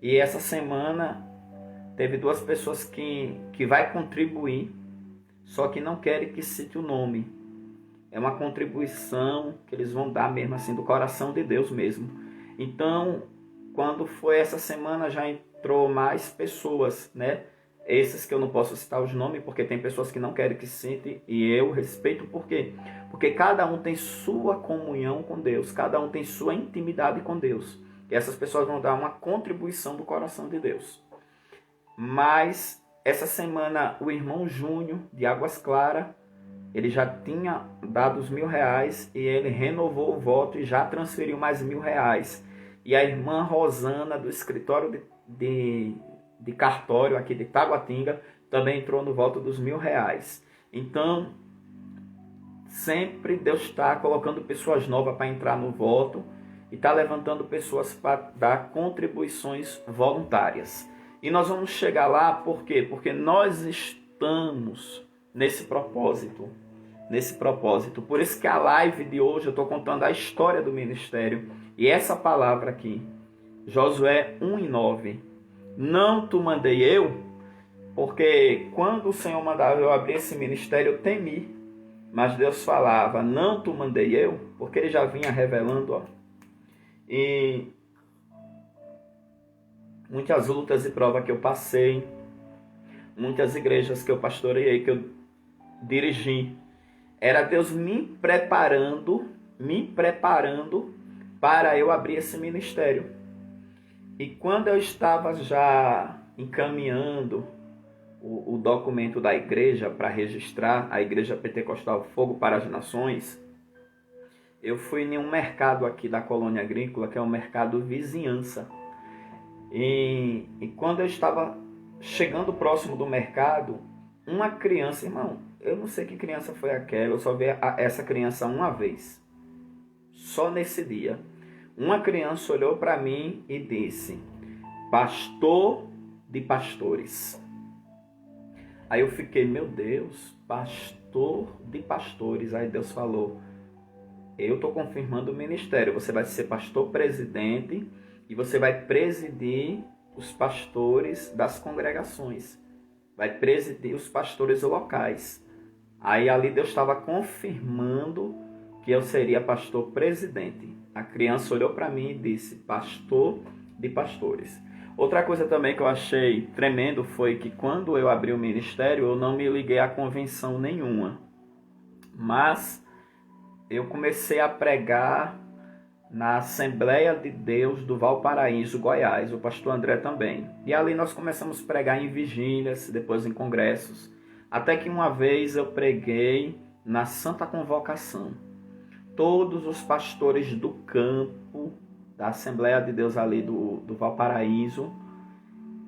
E essa semana teve 2 pessoas que vai contribuir, só que não querem que cite o nome. É uma contribuição que eles vão dar mesmo assim, do coração de Deus mesmo. Então, quando foi essa semana, já entrou mais pessoas, né? Esses que eu não posso citar os nomes, porque tem pessoas que não querem que cite, e eu respeito por quê? Porque cada um tem sua comunhão com Deus, cada um tem sua intimidade com Deus. E essas pessoas vão dar uma contribuição do coração de Deus. Mas essa semana o irmão Júnior de Águas Claras, ele já tinha dado os R$ 1.000 e ele renovou o voto e já transferiu mais R$ 1.000. E a irmã Rosana do escritório de cartório aqui de Taguatinga também entrou no voto dos R$ 1.000. Então, sempre Deus está colocando pessoas novas para entrar no voto e está levantando pessoas para dar contribuições voluntárias. E nós vamos chegar lá, por quê? Porque nós estamos nesse propósito. Por isso que a live de hoje eu estou contando a história do ministério. E essa palavra aqui, Josué 1:9. Não te mandei eu, porque quando o Senhor mandava eu abrir esse ministério, eu temi. Mas Deus falava, não te mandei eu, porque Ele já vinha revelando, ó. E muitas lutas e provas que eu passei, muitas igrejas que eu pastoreei, que eu dirigi, era Deus me preparando para eu abrir esse ministério. E quando eu estava já encaminhando o documento da igreja para registrar a Igreja Pentecostal Fogo para as Nações, eu fui em um mercado aqui da colônia agrícola, que é um mercado vizinhança. E quando eu estava chegando próximo do mercado, uma criança, irmão, eu não sei que criança foi aquela, eu só vi essa criança uma vez, só nesse dia. Uma criança olhou para mim e disse, pastor de pastores. Aí eu fiquei, meu Deus, pastor de pastores. Aí Deus falou, eu estou confirmando o ministério, você vai ser pastor presidente e você vai presidir os pastores das congregações, vai presidir os pastores locais. Aí ali Deus estava confirmando que eu seria pastor presidente. A criança olhou para mim e disse, pastor de pastores. Outra coisa também que eu achei tremendo foi que quando eu abri o ministério, eu não me liguei a convenção nenhuma. Mas eu comecei a pregar na Assembleia de Deus do Valparaíso, Goiás, o pastor André também. E ali nós começamos a pregar em vigílias, depois em congressos. Até que uma vez eu preguei na Santa Convocação. Todos os pastores do campo, da Assembleia de Deus ali do Valparaíso,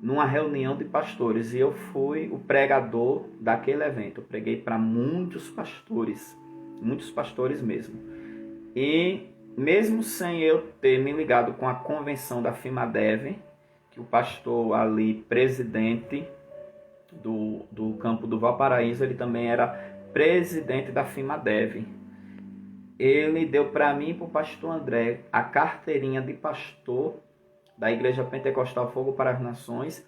numa reunião de pastores, e eu fui o pregador daquele evento. Eu preguei para muitos pastores mesmo. E mesmo sem eu ter me ligado com a convenção da FIMADEV, que o pastor ali, presidente do campo do Valparaíso, ele também era presidente da FIMADEV. Ele deu para mim e para o pastor André a carteirinha de pastor da Igreja Pentecostal Fogo para as Nações,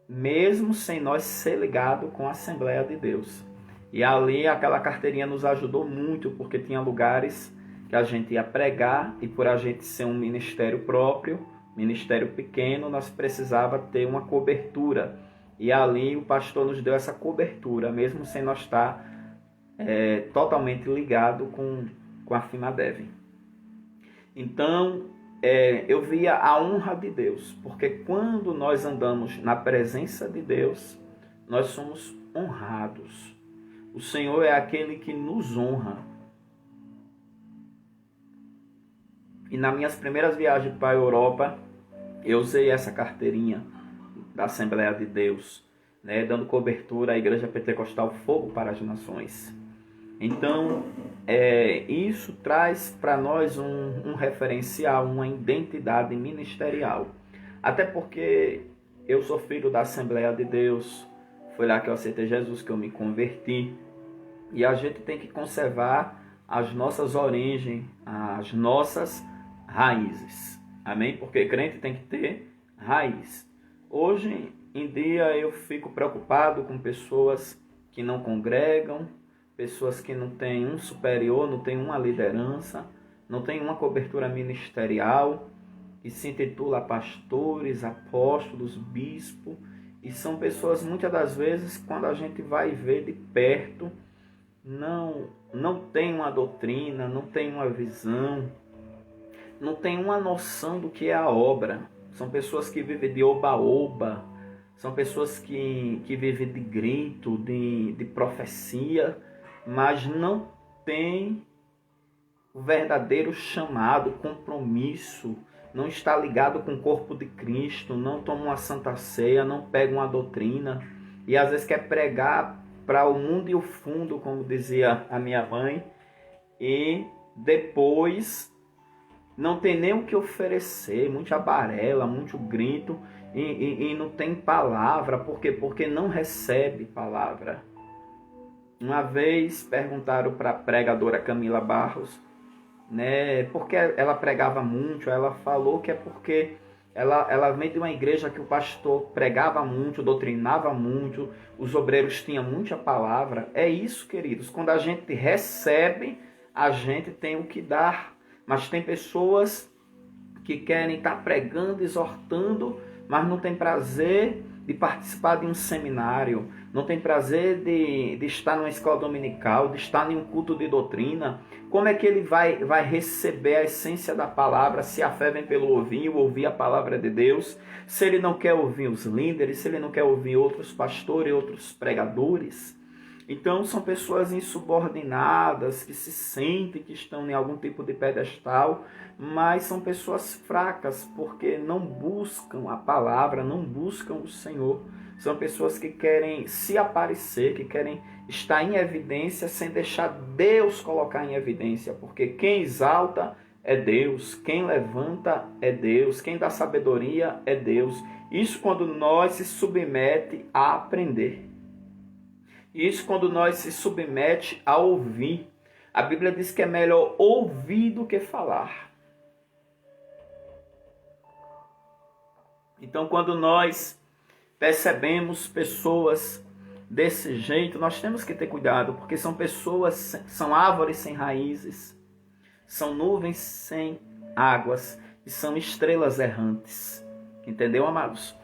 mesmo sem nós ser ligado com a Assembleia de Deus. E ali aquela carteirinha nos ajudou muito, porque tinha lugares que a gente ia pregar, e por a gente ser um ministério próprio, ministério pequeno, nós precisava ter uma cobertura. E ali o pastor nos deu essa cobertura, mesmo sem nós estar totalmente ligado com a FIMADEV. Então, eu via a honra de Deus, porque quando nós andamos na presença de Deus, nós somos honrados. O Senhor é aquele que nos honra. E nas minhas primeiras viagens para a Europa, eu usei essa carteirinha da Assembleia de Deus, né, dando cobertura à Igreja Pentecostal Fogo para as Nações. Então, isso traz para nós um referencial, uma identidade ministerial. Até porque eu sou filho da Assembleia de Deus, foi lá que eu aceitei Jesus, que eu me converti. E a gente tem que conservar as nossas origens, as nossas raízes. Amém? Porque crente tem que ter raiz. Hoje em dia eu fico preocupado com pessoas que não congregam, pessoas que não têm um superior, não têm uma liderança, não têm uma cobertura ministerial, que se intitula pastores, apóstolos, bispo, e são pessoas, muitas das vezes, quando a gente vai ver de perto, não tem uma doutrina, não tem uma visão, não tem uma noção do que é a obra. São pessoas que vivem de oba-oba, são pessoas que vivem de grito, de profecia, mas não tem o verdadeiro chamado, compromisso, não está ligado com o corpo de Cristo, não toma uma santa ceia, não pega uma doutrina, e às vezes quer pregar para o mundo e o fundo, como dizia a minha mãe, e depois não tem nem o que oferecer, muita barela, muito grito, e não tem palavra. Por quê? Porque não recebe palavra. Uma vez perguntaram para a pregadora Camila Barros, né, porque ela pregava muito. Ela falou que é porque ela vem de uma igreja que o pastor pregava muito, doutrinava muito, os obreiros tinham muita palavra. É isso, queridos, quando a gente recebe, a gente tem o que dar. Mas tem pessoas que querem estar pregando, exortando, mas não tem prazer de participar de um seminário, não tem prazer de estar numa escola dominical, de estar em um culto de doutrina. Como é que ele vai receber a essência da palavra se a fé vem pelo ouvir a palavra de Deus, se ele não quer ouvir os líderes, se ele não quer ouvir outros pastores, outros pregadores? Então são pessoas insubordinadas, que se sentem que estão em algum tipo de pedestal, mas são pessoas fracas, porque não buscam a palavra, não buscam o Senhor. São pessoas que querem se aparecer, que querem estar em evidência sem deixar Deus colocar em evidência, porque quem exalta é Deus, quem levanta é Deus, quem dá sabedoria é Deus. Isso quando nós se submete a aprender. Isso quando nós se submete a ouvir. A Bíblia diz que é melhor ouvir do que falar. Então, quando nós percebemos pessoas desse jeito, nós temos que ter cuidado, porque são pessoas, são árvores sem raízes, são nuvens sem águas e são estrelas errantes. Entendeu, amados?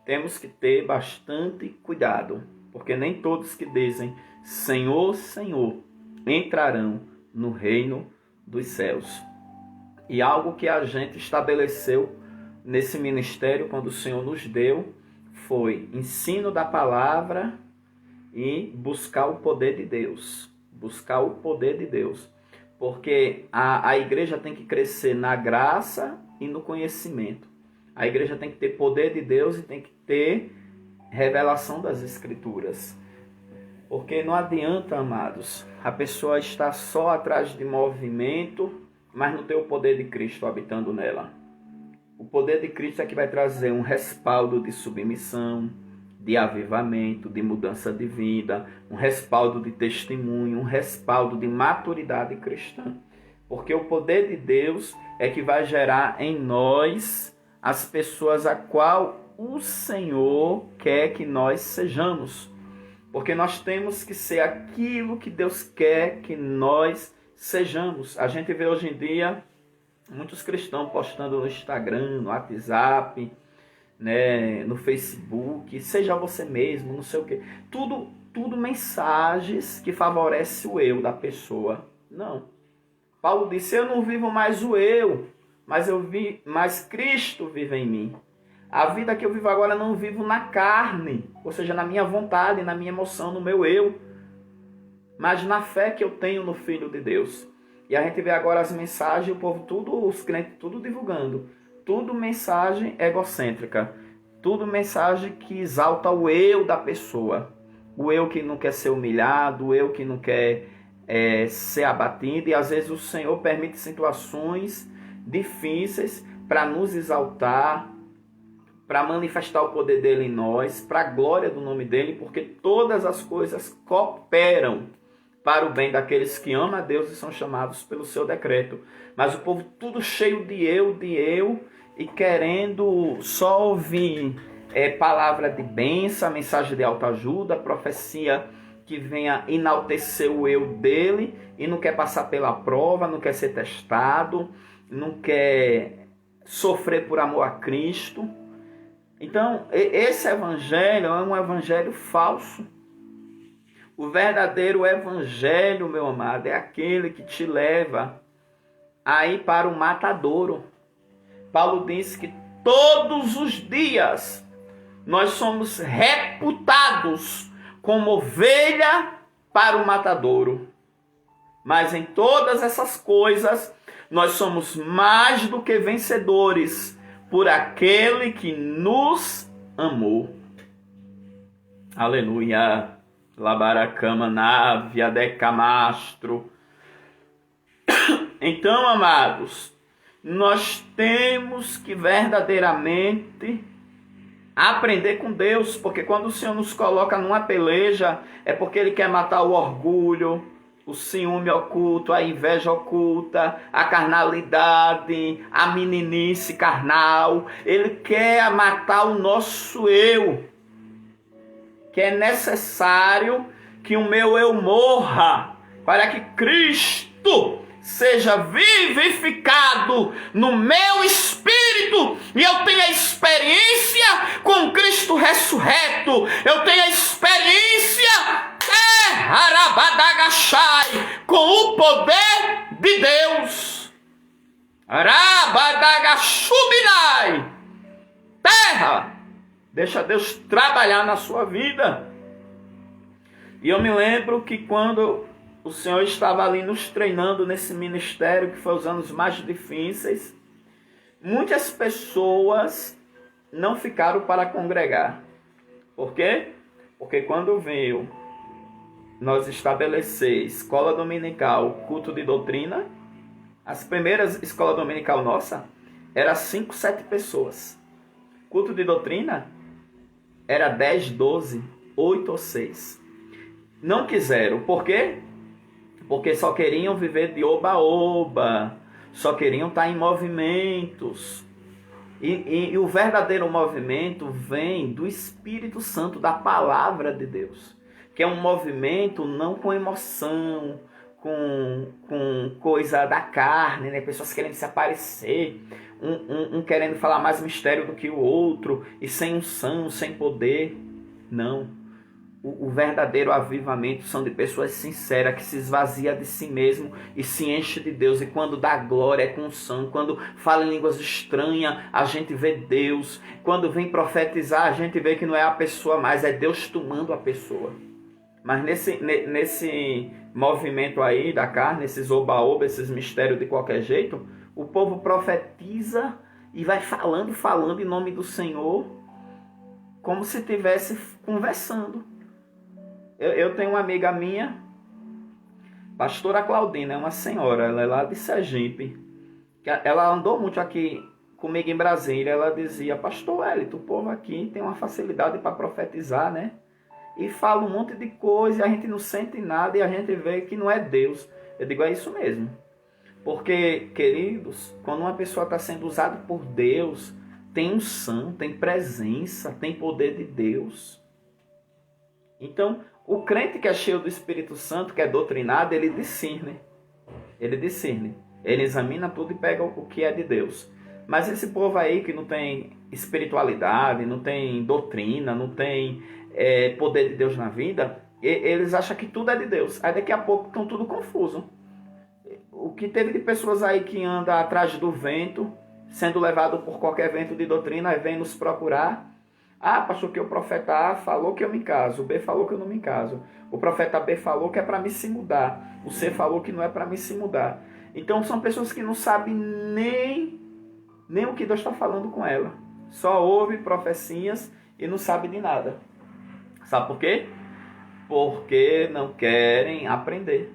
Temos que ter bastante cuidado, porque nem todos que dizem Senhor, Senhor entrarão no reino dos céus. E algo que a gente estabeleceu nesse ministério, quando o Senhor nos deu, foi ensino da palavra e buscar o poder de Deus. Buscar o poder de Deus. Porque a igreja tem que crescer na graça e no conhecimento. A igreja tem que ter poder de Deus e tem que ter revelação das Escrituras. Porque não adianta, amados, a pessoa estar só atrás de movimento, mas não ter o poder de Cristo habitando nela. O poder de Cristo é que vai trazer um respaldo de submissão, de avivamento, de mudança de vida, um respaldo de testemunho, um respaldo de maturidade cristã. Porque o poder de Deus é que vai gerar em nós as pessoas a qual o Senhor quer que nós sejamos. Porque nós temos que ser aquilo que Deus quer que nós sejamos. A gente vê hoje em dia muitos cristãos postando no Instagram, no WhatsApp, né, no Facebook, seja você mesmo, não sei o quê. Tudo mensagens que favorecem o eu da pessoa. Não. Paulo disse, eu não vivo mais o eu, mas Cristo vive em mim. A vida que eu vivo agora eu não vivo na carne, ou seja, na minha vontade, na minha emoção, no meu eu, mas na fé que eu tenho no Filho de Deus. E a gente vê agora as mensagens, o povo, os crentes, tudo divulgando. Tudo mensagem egocêntrica. Tudo mensagem que exalta o eu da pessoa. O eu que não quer ser humilhado, o eu que não quer ser abatido. E às vezes o Senhor permite situações difíceis para nos exaltar, para manifestar o poder dele em nós, para a glória do nome dele, porque todas as coisas cooperam para o bem daqueles que amam a Deus e são chamados pelo seu decreto. Mas o povo tudo cheio de eu, e querendo só ouvir palavra de bênção, mensagem de autoajuda, profecia que venha enaltecer o eu dele, e não quer passar pela prova, não quer ser testado, não quer sofrer por amor a Cristo. Então, esse evangelho é um evangelho falso. O verdadeiro evangelho, meu amado, é aquele que te leva a ir para o matadouro. Paulo disse que todos os dias nós somos reputados como ovelha para o matadouro. Mas em todas essas coisas, nós somos mais do que vencedores por aquele que nos amou. Aleluia. Labaracama, nave, adecamastro. Então, amados, nós temos que verdadeiramente aprender com Deus, porque quando o Senhor nos coloca numa peleja, é porque Ele quer matar o orgulho, o ciúme oculto, a inveja oculta, a carnalidade, a meninice carnal. Ele quer matar o nosso eu, que é necessário que o meu eu morra, para que Cristo seja vivificado no meu espírito, e eu tenha experiência com Cristo ressurreto, eu tenha experiência com o poder de Deus. Terra, deixa Deus trabalhar na sua vida. E eu me lembro que quando o Senhor estava ali nos treinando nesse ministério, que foi os anos mais difíceis, muitas pessoas não ficaram para congregar. Por quê? Porque quando veio nós estabelecer escola dominical, culto de doutrina, as primeiras escola dominical nossa era 5, 7 pessoas. Culto de doutrina era 10, 12, 8 ou 6. Não quiseram. Por quê? Porque só queriam viver de oba-oba, só queriam estar em movimentos. E o verdadeiro movimento vem do Espírito Santo, da palavra de Deus, que é um movimento não com emoção, com coisa da carne, né? Pessoas querendo se aparecer, um querendo falar mais mistério do que o outro, e sem unção, sem poder. Não. O verdadeiro avivamento são de pessoas sinceras, que se esvazia de si mesmo e se enche de Deus. E quando dá glória é com unção. Quando fala em línguas estranhas, a gente vê Deus. Quando vem profetizar, a gente vê que não é a pessoa mais, é Deus tomando a pessoa. Mas nesse movimento aí da carne, esses oba-oba, esses mistérios de qualquer jeito, o povo profetiza e vai falando em nome do Senhor, como se estivesse conversando. Eu tenho uma amiga minha, pastora Claudina, é uma senhora, ela é lá de Sergipe. Ela andou muito aqui comigo em Brasília. Ela dizia: pastor Wellington, o povo aqui tem uma facilidade para profetizar, né? E fala um monte de coisa e a gente não sente nada e a gente vê que não é Deus. Eu digo: é isso mesmo. Porque, queridos, quando uma pessoa está sendo usada por Deus, tem unção, tem presença, tem poder de Deus. Então, o crente que é cheio do Espírito Santo, que é doutrinado, ele discerne. Ele discerne. Ele examina tudo e pega o que é de Deus. Mas esse povo aí que não tem espiritualidade, não tem doutrina, não tem poder de Deus na vida, eles acham que tudo é de Deus. Aí daqui a pouco estão tudo confuso. O que teve de pessoas aí que andam atrás do vento, sendo levado por qualquer vento de doutrina, aí vem nos procurar. Ah, pastor, que o profeta A falou que eu me caso, o B falou que eu não me caso. O profeta B falou que é para mim se mudar. O C falou que não é para mim se mudar. Então são pessoas que não sabem nem o que Deus está falando com ela. Só ouve profecias e não sabe de nada. Sabe por quê? Porque não querem aprender.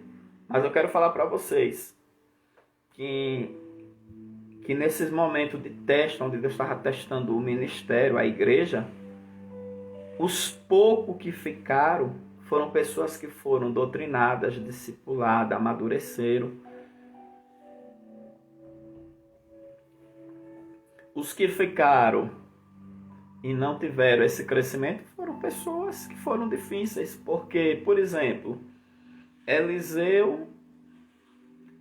Mas eu quero falar para vocês que nesses momentos de teste, onde Deus estava testando o ministério, a igreja, os poucos que ficaram foram pessoas que foram doutrinadas, discipuladas, amadureceram. Os que ficaram e não tiveram esse crescimento foram pessoas que foram difíceis. Porque, por exemplo, Eliseu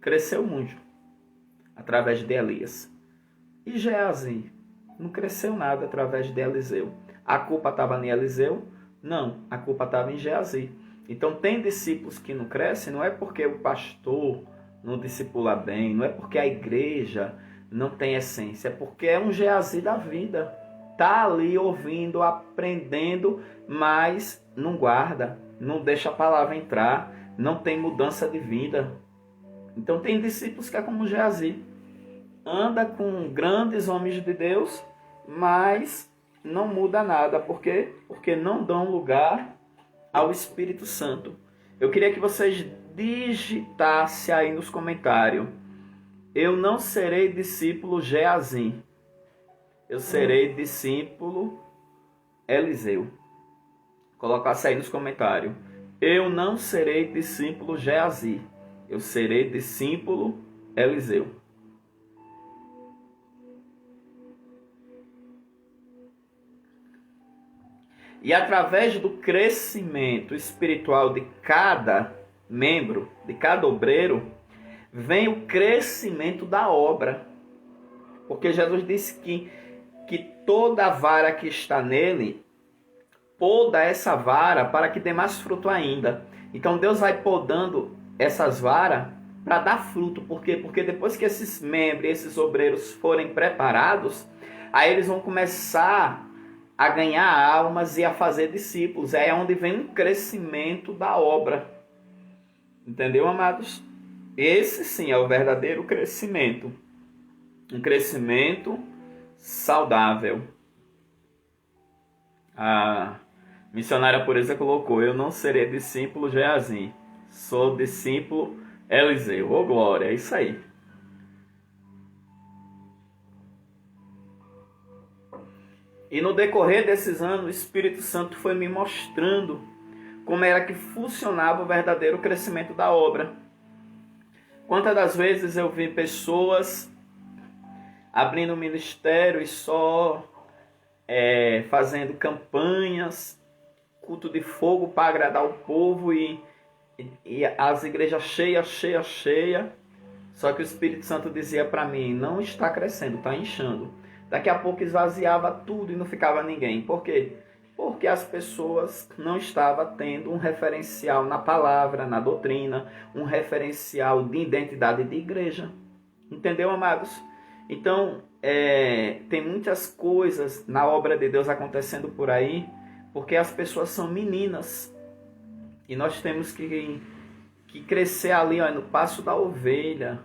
cresceu muito através de Elias. E Geazi não cresceu nada através de Eliseu. A culpa estava em Eliseu? Não, a culpa estava em Geazi. Então tem discípulos que não crescem, não é porque o pastor não discipula bem, não é porque a igreja não tem essência, é porque é um Geazi da vida. Está ali ouvindo, aprendendo, mas não guarda, não deixa a palavra entrar, não tem mudança de vida. Então tem discípulos que é como Geazi. Anda com grandes homens de Deus, mas não muda nada. Por quê? Porque não dão lugar ao Espírito Santo. Eu queria que vocês digitassem aí nos comentários: eu não serei discípulo Geazi, eu serei discípulo Eliseu. Colocasse aí nos comentários: eu não serei discípulo Geazi, eu serei discípulo Eliseu. E através do crescimento espiritual de cada membro, de cada obreiro, vem o crescimento da obra. Porque Jesus disse que toda vara que está nele, poda essa vara para que dê mais fruto ainda. Então Deus vai podando essas varas para dar fruto. Por quê? Porque depois que esses membros, esses obreiros forem preparados, aí eles vão começar a ganhar almas e a fazer discípulos. É onde vem um crescimento da obra. Entendeu, amados? Esse sim é o verdadeiro crescimento. Um crescimento saudável. A missionária Pureza colocou: eu não serei discípulo Geazi, sou discípulo Eliseu. Ô glória, é isso aí. E no decorrer desses anos, o Espírito Santo foi me mostrando como era que funcionava o verdadeiro crescimento da obra. Quantas das vezes eu vi pessoas abrindo um ministério e só fazendo campanhas, culto de fogo para agradar o povo e as igrejas cheias. Só que o Espírito Santo dizia para mim: não está crescendo, está inchando. Daqui a pouco esvaziava tudo e não ficava ninguém. Por quê? Porque as pessoas não estavam tendo um referencial na palavra, na doutrina, um referencial de identidade de igreja. Entendeu, amados? Então, tem muitas coisas na obra de Deus acontecendo por aí, porque as pessoas são meninas. E nós temos que crescer ali, ó, no passo da ovelha,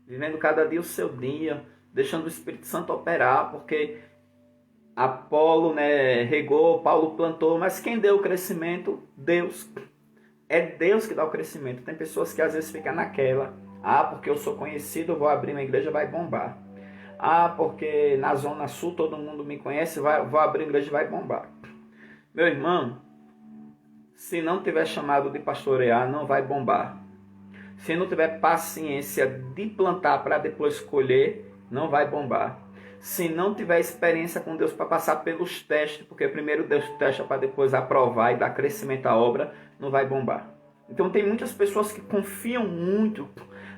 vivendo cada dia o seu dia, deixando o Espírito Santo operar, porque Apolo, né, regou, Paulo plantou, mas quem deu o crescimento? Deus. É Deus que dá o crescimento. Tem pessoas que às vezes ficam naquela, porque eu sou conhecido, vou abrir uma igreja, vai bombar. Porque na Zona Sul todo mundo me conhece, vou abrir uma igreja, vai bombar. Meu irmão, se não tiver chamado de pastorear, não vai bombar. Se não tiver paciência de plantar para depois colher, não vai bombar. Se não tiver experiência com Deus para passar pelos testes, porque primeiro Deus testa para depois aprovar e dar crescimento à obra, não vai bombar. Então tem muitas pessoas que confiam muito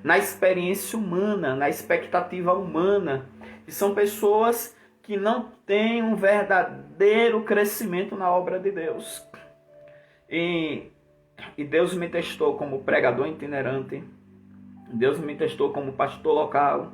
na experiência humana, na expectativa humana, e são pessoas que não têm um verdadeiro crescimento na obra de Deus. E Deus me testou como pregador itinerante, Deus me testou como pastor local,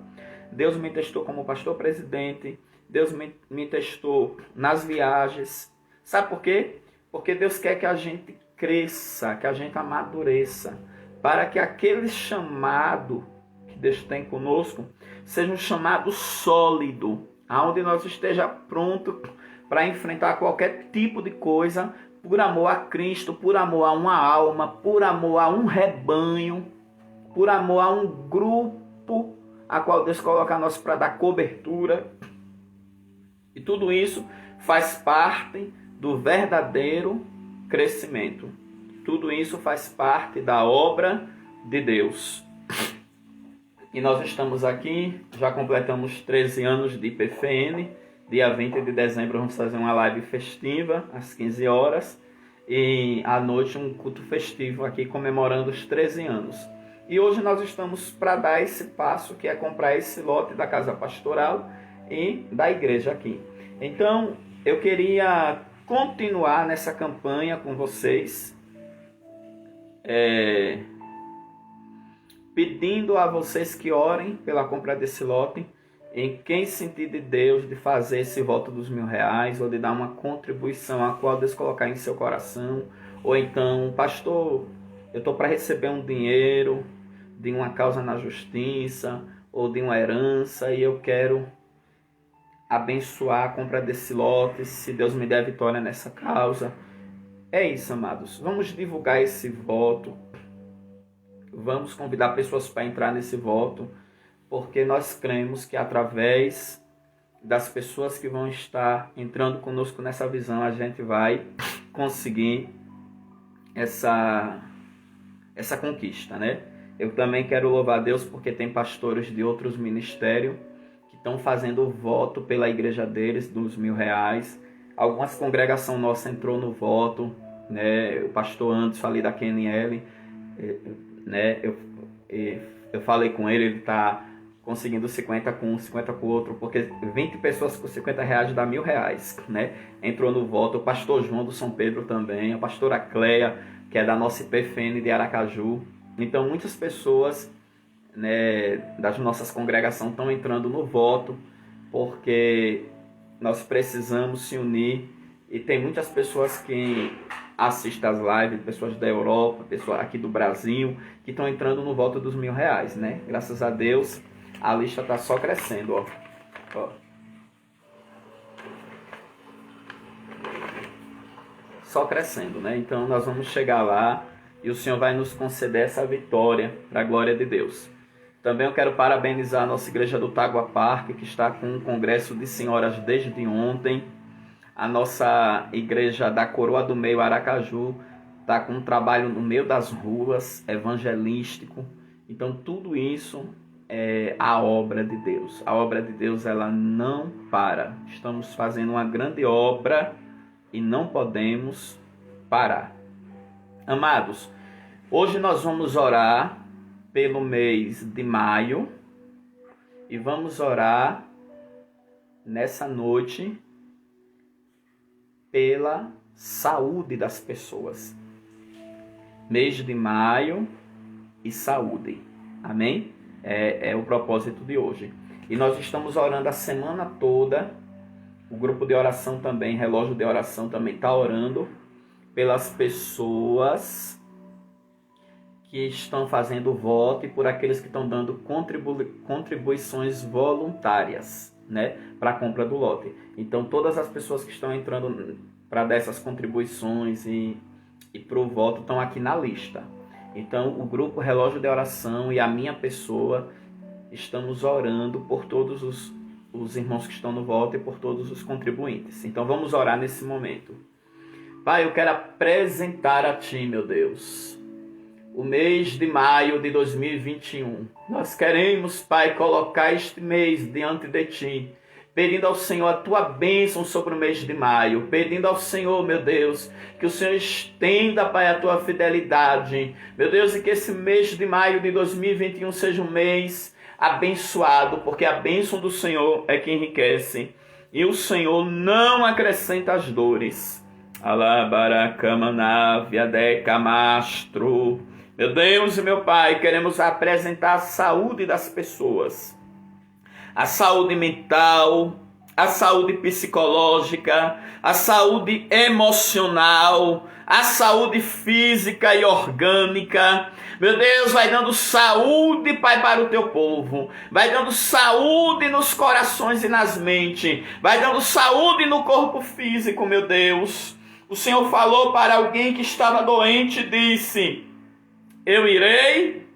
Deus me testou como pastor presidente, Deus me testou nas viagens. Sabe por quê? Porque Deus quer que a gente cresça, que a gente amadureça, para que aquele chamado que Deus tem conosco seja um chamado sólido, aonde nós esteja pronto para enfrentar qualquer tipo de coisa, por amor a Cristo, por amor a uma alma, por amor a um rebanho, por amor a um grupo a qual Deus coloca nós para dar cobertura. E tudo isso faz parte do verdadeiro crescimento. Tudo isso faz parte da obra de Deus. E nós estamos aqui, já completamos 13 anos de IPFN. Dia 20 de dezembro vamos fazer uma live festiva, às 15 horas. E à noite um culto festivo aqui, comemorando os 13 anos. E hoje nós estamos para dar esse passo, que é comprar esse lote da Casa Pastoral e da igreja aqui. Então, eu queria continuar nessa campanha com vocês, pedindo a vocês que orem pela compra desse lote, em quem sentir de Deus de fazer esse voto dos R$1.000, ou de dar uma contribuição a qual Deus colocar em seu coração, ou então, pastor, eu estou para receber um dinheiro de uma causa na justiça, ou de uma herança, e eu quero abençoar a compra desse lote, se Deus me der vitória nessa causa. É isso, amados. Vamos divulgar esse voto. Vamos convidar pessoas para entrar nesse voto, porque nós cremos que através das pessoas que vão estar entrando conosco nessa visão, a gente vai conseguir essa conquista, né? Eu também quero louvar a Deus porque tem pastores de outros ministérios que estão fazendo voto pela igreja deles dos R$1.000. Algumas congregação nossa entrou no voto, né? O pastor Anderson, falei da QNL, né? Eu falei com ele está conseguindo 50 com um, 50 com o outro, porque 20 pessoas com R$50 dá R$1.000, né? Entrou no voto. O pastor João do São Pedro também, a pastora Cleia, que é da nossa IPFN de Aracaju. Então muitas pessoas, né, das nossas congregações estão entrando no voto, porque nós precisamos se unir. E tem muitas pessoas que assistem as lives, pessoas da Europa, pessoas aqui do Brasil, que estão entrando no voto dos R$1.000, né? Graças a Deus, a lista está só crescendo, ó. Só crescendo, né? Então nós vamos chegar lá e o Senhor vai nos conceder essa vitória para a glória de Deus. Também eu quero parabenizar a nossa igreja do Tagua Parque, que está com um congresso de senhoras desde ontem. A nossa igreja da Coroa do Meio, Aracaju, está com um trabalho no meio das ruas, evangelístico. Então tudo isso é a obra de Deus. A obra de Deus, ela não para. Estamos fazendo uma grande obra e não podemos parar. Amados, hoje nós vamos orar pelo mês de maio e vamos orar nessa noite pela saúde das pessoas. Mês de maio e saúde. Amém? É o propósito de hoje. E nós estamos orando a semana toda. O grupo de oração também, relógio de oração também está orando pelas pessoas que estão fazendo o voto e por aqueles que estão dando contribuições voluntárias, né, para a compra do lote. Então, todas as pessoas que estão entrando para dar essas contribuições e para o voto estão aqui na lista. Então, o grupo Relógio de Oração e a minha pessoa estamos orando por todos os irmãos que estão no voto e por todos os contribuintes. Então, vamos orar nesse momento. Pai, eu quero apresentar a Ti, meu Deus, o mês de maio de 2021. Nós queremos, Pai, colocar este mês diante de Ti, pedindo ao Senhor a Tua bênção sobre o mês de maio, pedindo ao Senhor, meu Deus, que o Senhor estenda, Pai, a Tua fidelidade, meu Deus, e que esse mês de maio de 2021 seja um mês abençoado, porque a bênção do Senhor é que enriquece, e o Senhor não acrescenta as dores. Alabaracamanaviadecamastro. Meu Deus e meu Pai, queremos apresentar a saúde das pessoas, a saúde mental, a saúde psicológica, a saúde emocional, a saúde física e orgânica. Meu Deus, vai dando saúde, Pai, para o Teu povo. Vai dando saúde nos corações e nas mentes. Vai dando saúde no corpo físico, meu Deus. O Senhor falou para alguém que estava doente e disse: eu irei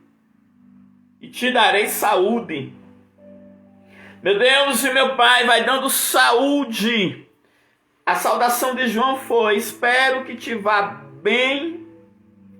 e te darei saúde. Meu Deus e meu Pai, vai dando saúde. A saudação de João foi: espero que te vá bem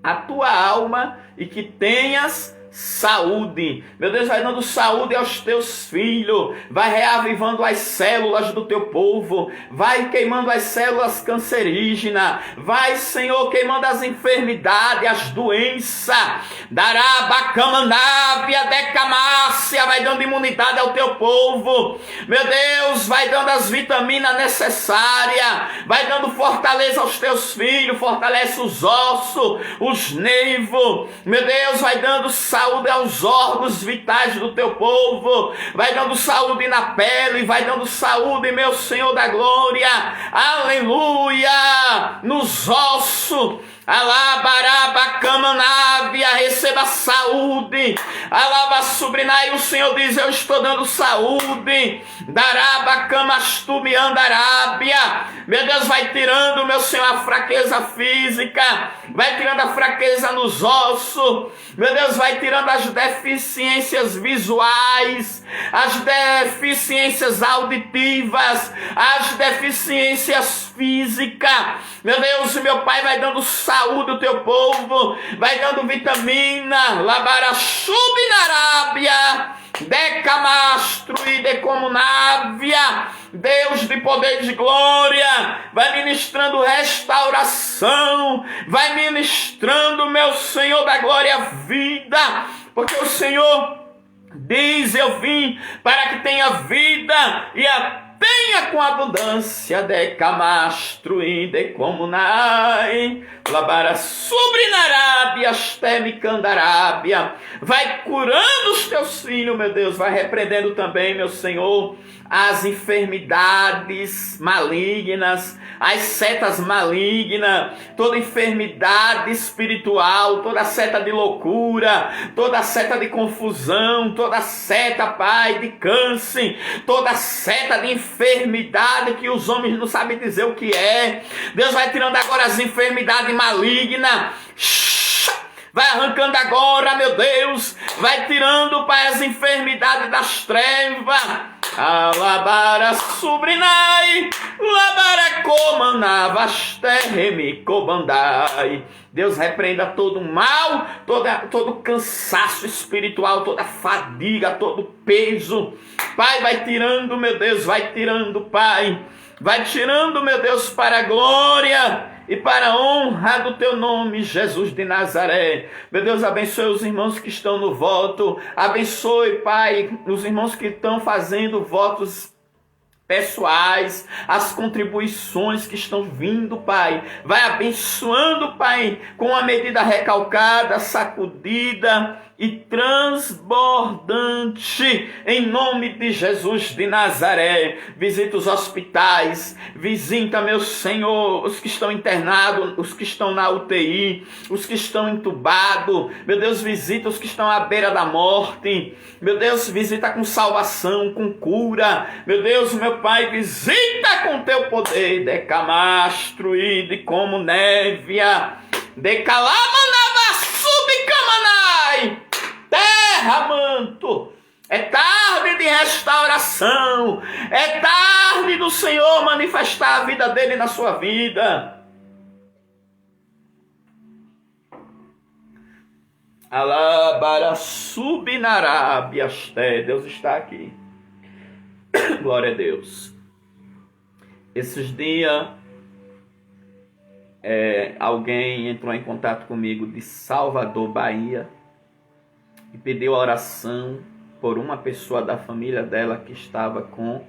a tua alma e que tenhas saúde. Meu Deus, vai dando saúde aos teus filhos, vai reavivando as células do teu povo, vai queimando as células cancerígenas, vai, Senhor, queimando as enfermidades, as doenças. Darabacamanávia, decamácia, vai dando imunidade ao teu povo. Meu Deus, vai dando as vitaminas necessárias, vai dando fortaleza aos teus filhos, fortalece os ossos, os nervos. Meu Deus, vai dando saúde aos órgãos vitais do teu povo, vai dando saúde na pele, vai dando saúde, meu Senhor da glória, aleluia, nos ossos. Alabarabacamanávia, receba saúde. Alabasubrinai, o Senhor diz: eu estou dando saúde. Darabacamastumiandarábia. Meu Deus, vai tirando, meu Senhor, a fraqueza física, vai tirando a fraqueza nos ossos. Meu Deus, vai tirando as deficiências visuais, as deficiências auditivas, as deficiências físicas. Meu Deus, meu Pai, vai dando saúde ao teu povo, vai dando vitamina, labarachubinarábia, decamastro e decomunávia. Deus de poder e de glória, vai ministrando restauração, vai ministrando, meu Senhor da glória, vida, porque o Senhor diz: eu vim para que tenha vida e a tenha com abundância. Decamastro e decomunai, labara subrinarabia, astemicandarábia. Vai curando os teus filhos, meu Deus, vai repreendendo também, meu Senhor, as enfermidades malignas, as setas malignas, toda enfermidade espiritual, toda seta de loucura, toda seta de confusão, toda seta, Pai, de câncer, toda seta de enfermidade que os homens não sabem dizer o que é. Deus vai tirando agora as enfermidades malignas. Vai arrancando agora, meu Deus, vai tirando, Pai, as enfermidades das trevas. Alabara subrinai, labara comanavasterremi cobandai. Deus, repreenda todo mal, todo cansaço espiritual, toda fadiga, todo peso. Pai, vai tirando, meu Deus, vai tirando, Pai. Vai tirando, meu Deus, para a glória e para a honra do teu nome, Jesus de Nazaré. Meu Deus, abençoe os irmãos que estão no voto. Abençoe, Pai, os irmãos que estão fazendo votos pessoais, as contribuições que estão vindo, Pai. Vai abençoando, Pai, com a medida recalcada, sacudida, e transbordante, em nome de Jesus de Nazaré. Visita os hospitais, visita, meu Senhor, os que estão internados, os que estão na UTI, os que estão entubados. Meu Deus, visita os que estão à beira da morte. Meu Deus, visita com salvação, com cura. Meu Deus, meu Pai, visita com teu poder. Decamastro e de como névia, decalamanava subcamanai, terra manto. É tarde de restauração, é tarde do Senhor manifestar a vida dele na sua vida. Alabara subnarabiasté, Deus está aqui. Glória a Deus. Esses dias alguém entrou em contato comigo de Salvador, Bahia, e pediu oração por uma pessoa da família dela que estava com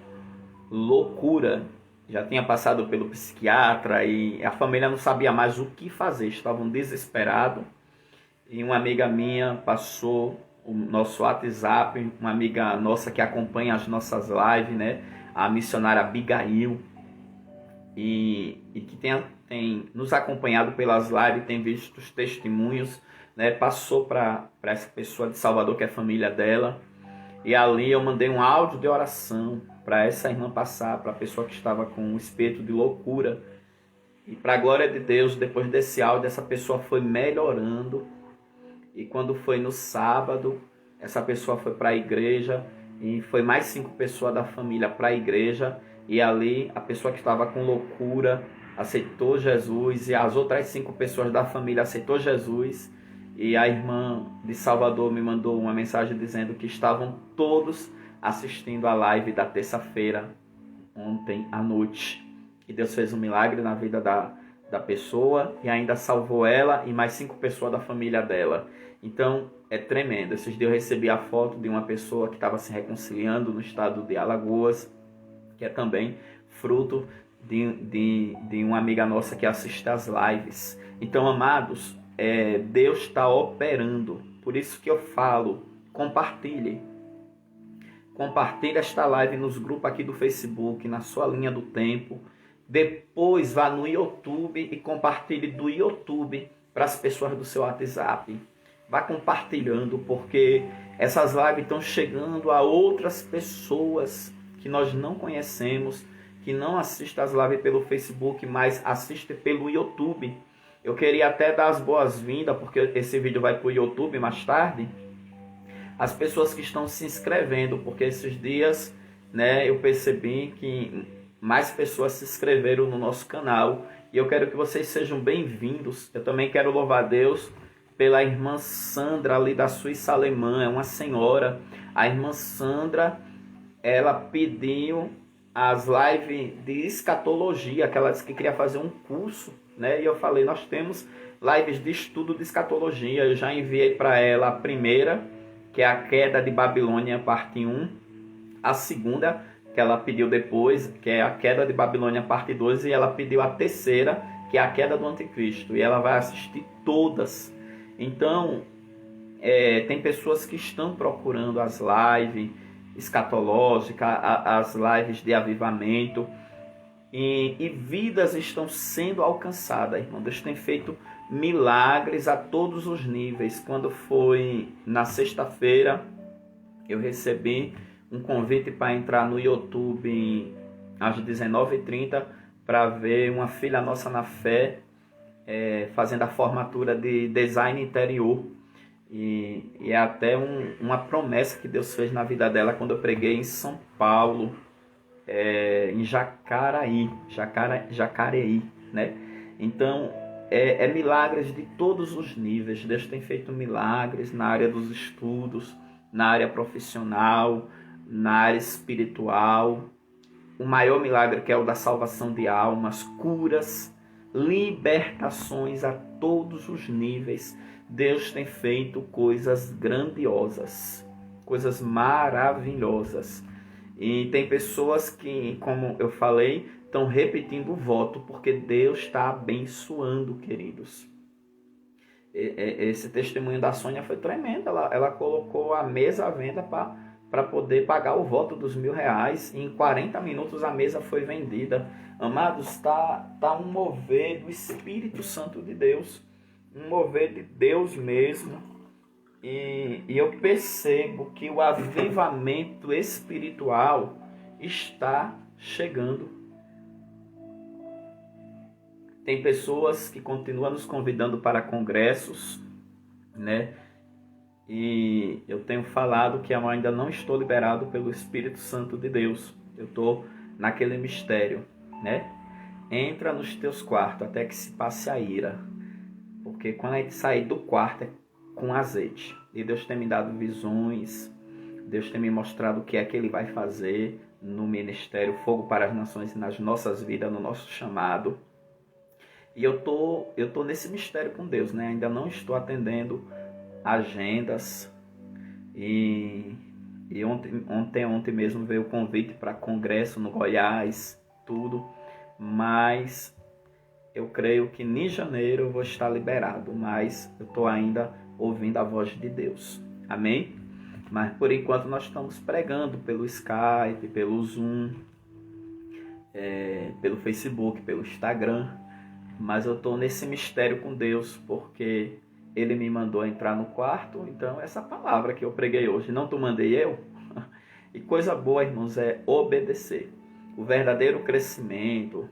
loucura. Já tinha passado pelo psiquiatra e a família não sabia mais o que fazer, estavam desesperados. E uma amiga minha passou o nosso WhatsApp, uma amiga nossa que acompanha as nossas lives, né? A missionária Abigail, e que tem nos acompanhado pelas lives, tem visto os testemunhos, né? Passou para essa pessoa de Salvador, que é a família dela. E ali eu mandei um áudio de oração para essa irmã passar, para a pessoa que estava com um espírito de loucura. E para a glória de Deus, depois desse áudio, essa pessoa foi melhorando. E quando foi no sábado, essa pessoa foi para a igreja e foi mais 5 pessoas da família para a igreja. E ali a pessoa que estava com loucura aceitou Jesus e as outras 5 pessoas da família aceitou Jesus. E a irmã de Salvador me mandou uma mensagem dizendo que estavam todos assistindo a live da terça-feira, ontem à noite. E Deus fez um milagre na vida da pessoa e ainda salvou ela e mais 5 pessoas da família dela. Então é tremendo. Esses dias eu recebi a foto de uma pessoa que estava se reconciliando no estado de Alagoas, que é também fruto de uma amiga nossa que assiste às lives. Então, amados, Deus está operando. Por isso que eu falo, compartilhe esta live nos grupos aqui do Facebook, na sua linha do tempo. Depois vá no YouTube e compartilhe do YouTube para as pessoas do seu WhatsApp. Vá compartilhando, porque essas lives estão chegando a outras pessoas que nós não conhecemos, que não assistem as lives pelo Facebook, mas assistem pelo YouTube. Eu queria até dar as boas-vindas, porque esse vídeo vai para o YouTube mais tarde, as pessoas que estão se inscrevendo, porque esses dias, né, eu percebi que mais pessoas se inscreveram no nosso canal, e eu quero que vocês sejam bem-vindos. Eu também quero louvar a Deus pela irmã Sandra, ali da Suíça Alemã, é uma senhora. A irmã Sandra, ela pediu as lives de escatologia, que ela disse que queria fazer um curso, né? E eu falei, nós temos lives de estudo de escatologia. Eu já enviei para ela a primeira, que é a queda de Babilônia, parte 1. A segunda, que ela pediu depois, que é a queda de Babilônia, parte 2. E ela pediu a terceira, que é a queda do anticristo. E ela vai assistir todas. Então, tem pessoas que estão procurando as lives escatológicas, as lives de avivamento, e vidas estão sendo alcançadas, irmão. Deus tem feito milagres a todos os níveis. Quando foi na sexta-feira, eu recebi um convite para entrar no YouTube às 19h30 para ver uma filha nossa na fé fazendo a formatura de design interior. E é até uma promessa que Deus fez na vida dela quando eu preguei em São Paulo, em Jacareí, né? Então, milagres de todos os níveis. Deus tem feito milagres na área dos estudos, na área profissional, na área espiritual. O maior milagre, que é o da salvação de almas, curas, libertações a todos os níveis. Deus tem feito coisas grandiosas, coisas maravilhosas. E tem pessoas que, como eu falei, estão repetindo o voto, porque Deus está abençoando, queridos. esse testemunho da Sônia foi tremendo. Ela colocou a mesa à venda para poder pagar o voto dos R$ 1.000. E em 40 minutos a mesa foi vendida. Amados, está um mover do Espírito Santo de Deus, um mover de Deus mesmo. E eu percebo que o avivamento espiritual está chegando. Tem pessoas que continuam nos convidando para congressos, né? E eu tenho falado que eu ainda não estou liberado pelo Espírito Santo de Deus. Eu estou naquele mistério, né? Entra nos teus quartos até que se passe a ira. Porque quando a gente sair do quarto é com azeite. E Deus tem me dado visões. Deus tem me mostrado o que é que Ele vai fazer no ministério Fogo para as Nações e nas nossas vidas, no nosso chamado. E eu tô nesse mistério com Deus, né? Ainda não estou atendendo agendas. E ontem mesmo veio o convite para congresso no Goiás, tudo. Mas eu creio que em janeiro eu vou estar liberado. Mas eu estou ainda ouvindo a voz de Deus. Amém? Mas por enquanto nós estamos pregando pelo Skype, pelo Zoom, pelo Facebook, pelo Instagram. Mas eu estou nesse mistério com Deus, porque Ele me mandou entrar no quarto. Então essa palavra que eu preguei hoje, não tu mandei eu? E coisa boa, irmãos, é obedecer. O verdadeiro crescimento,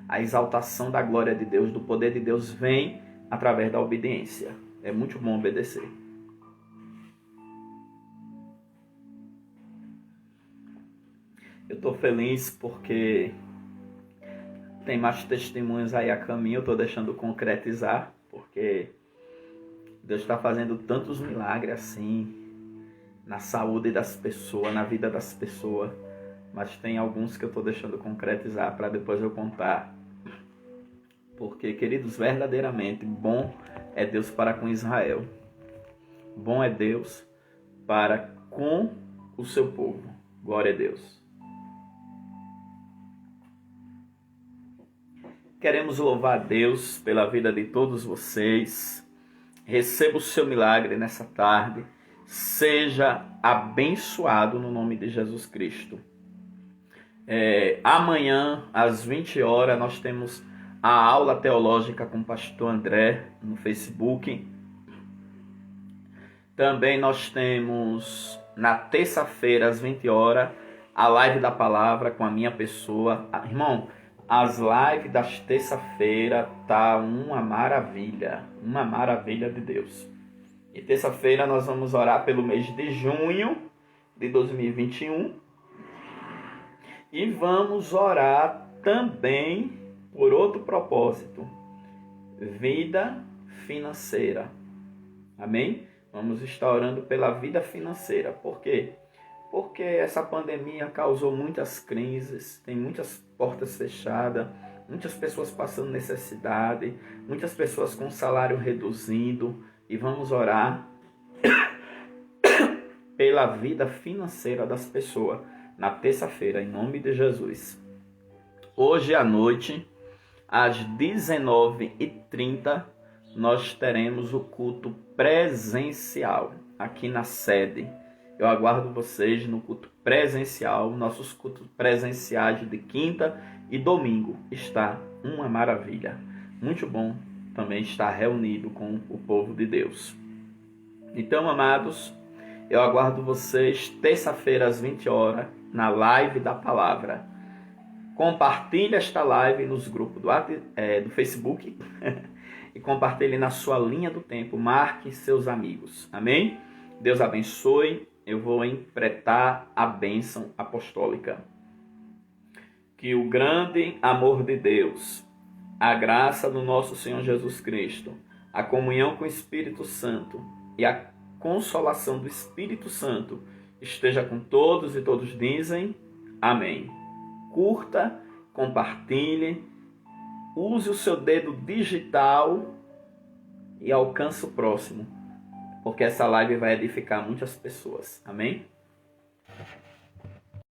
a exaltação da glória de Deus, do poder de Deus, vem através da obediência. É muito bom obedecer. Eu estou feliz porque tem mais testemunhos aí a caminho. Eu estou deixando concretizar, porque Deus está fazendo tantos milagres assim, na saúde das pessoas, na vida das pessoas. Mas tem alguns que eu estou deixando concretizar para depois eu contar. Porque, queridos, verdadeiramente bom é Deus para com Israel. Bom é Deus para com o seu povo. Glória a Deus. Queremos louvar a Deus pela vida de todos vocês. Receba o seu milagre nessa tarde. Seja abençoado no nome de Jesus Cristo. Amanhã, às 20 horas, nós temos a aula teológica com o pastor André no Facebook. Também nós temos na terça-feira, às 20 horas, a live da palavra com a minha pessoa. Irmão, as lives das terça-feira tá uma maravilha de Deus. E terça-feira nós vamos orar pelo mês de junho de 2021. E vamos orar também por outro propósito, vida financeira. Amém? Vamos estar orando pela vida financeira. Por quê? Porque essa pandemia causou muitas crises, tem muitas portas fechadas, muitas pessoas passando necessidade, muitas pessoas com salário reduzindo. E vamos orar pela vida financeira das pessoas na terça-feira, em nome de Jesus. Hoje à noite, às 19h30, nós teremos o culto presencial aqui na sede. Eu aguardo vocês no culto presencial. Nossos cultos presenciais de quinta e domingo está uma maravilha. Muito bom também estar reunido com o povo de Deus. Então, amados, eu aguardo vocês terça-feira às 20 horas na live da palavra. Compartilhe esta live nos grupos do Facebook e compartilhe na sua linha do tempo. Marque seus amigos. Amém? Deus abençoe. Eu vou interpretar a bênção apostólica. Que o grande amor de Deus, a graça do nosso Senhor Jesus Cristo, a comunhão com o Espírito Santo e a consolação do Espírito Santo esteja com todos e todos dizem amém. Curta, compartilhe, use o seu dedo digital e alcance o próximo, porque essa live vai edificar muitas pessoas. Amém?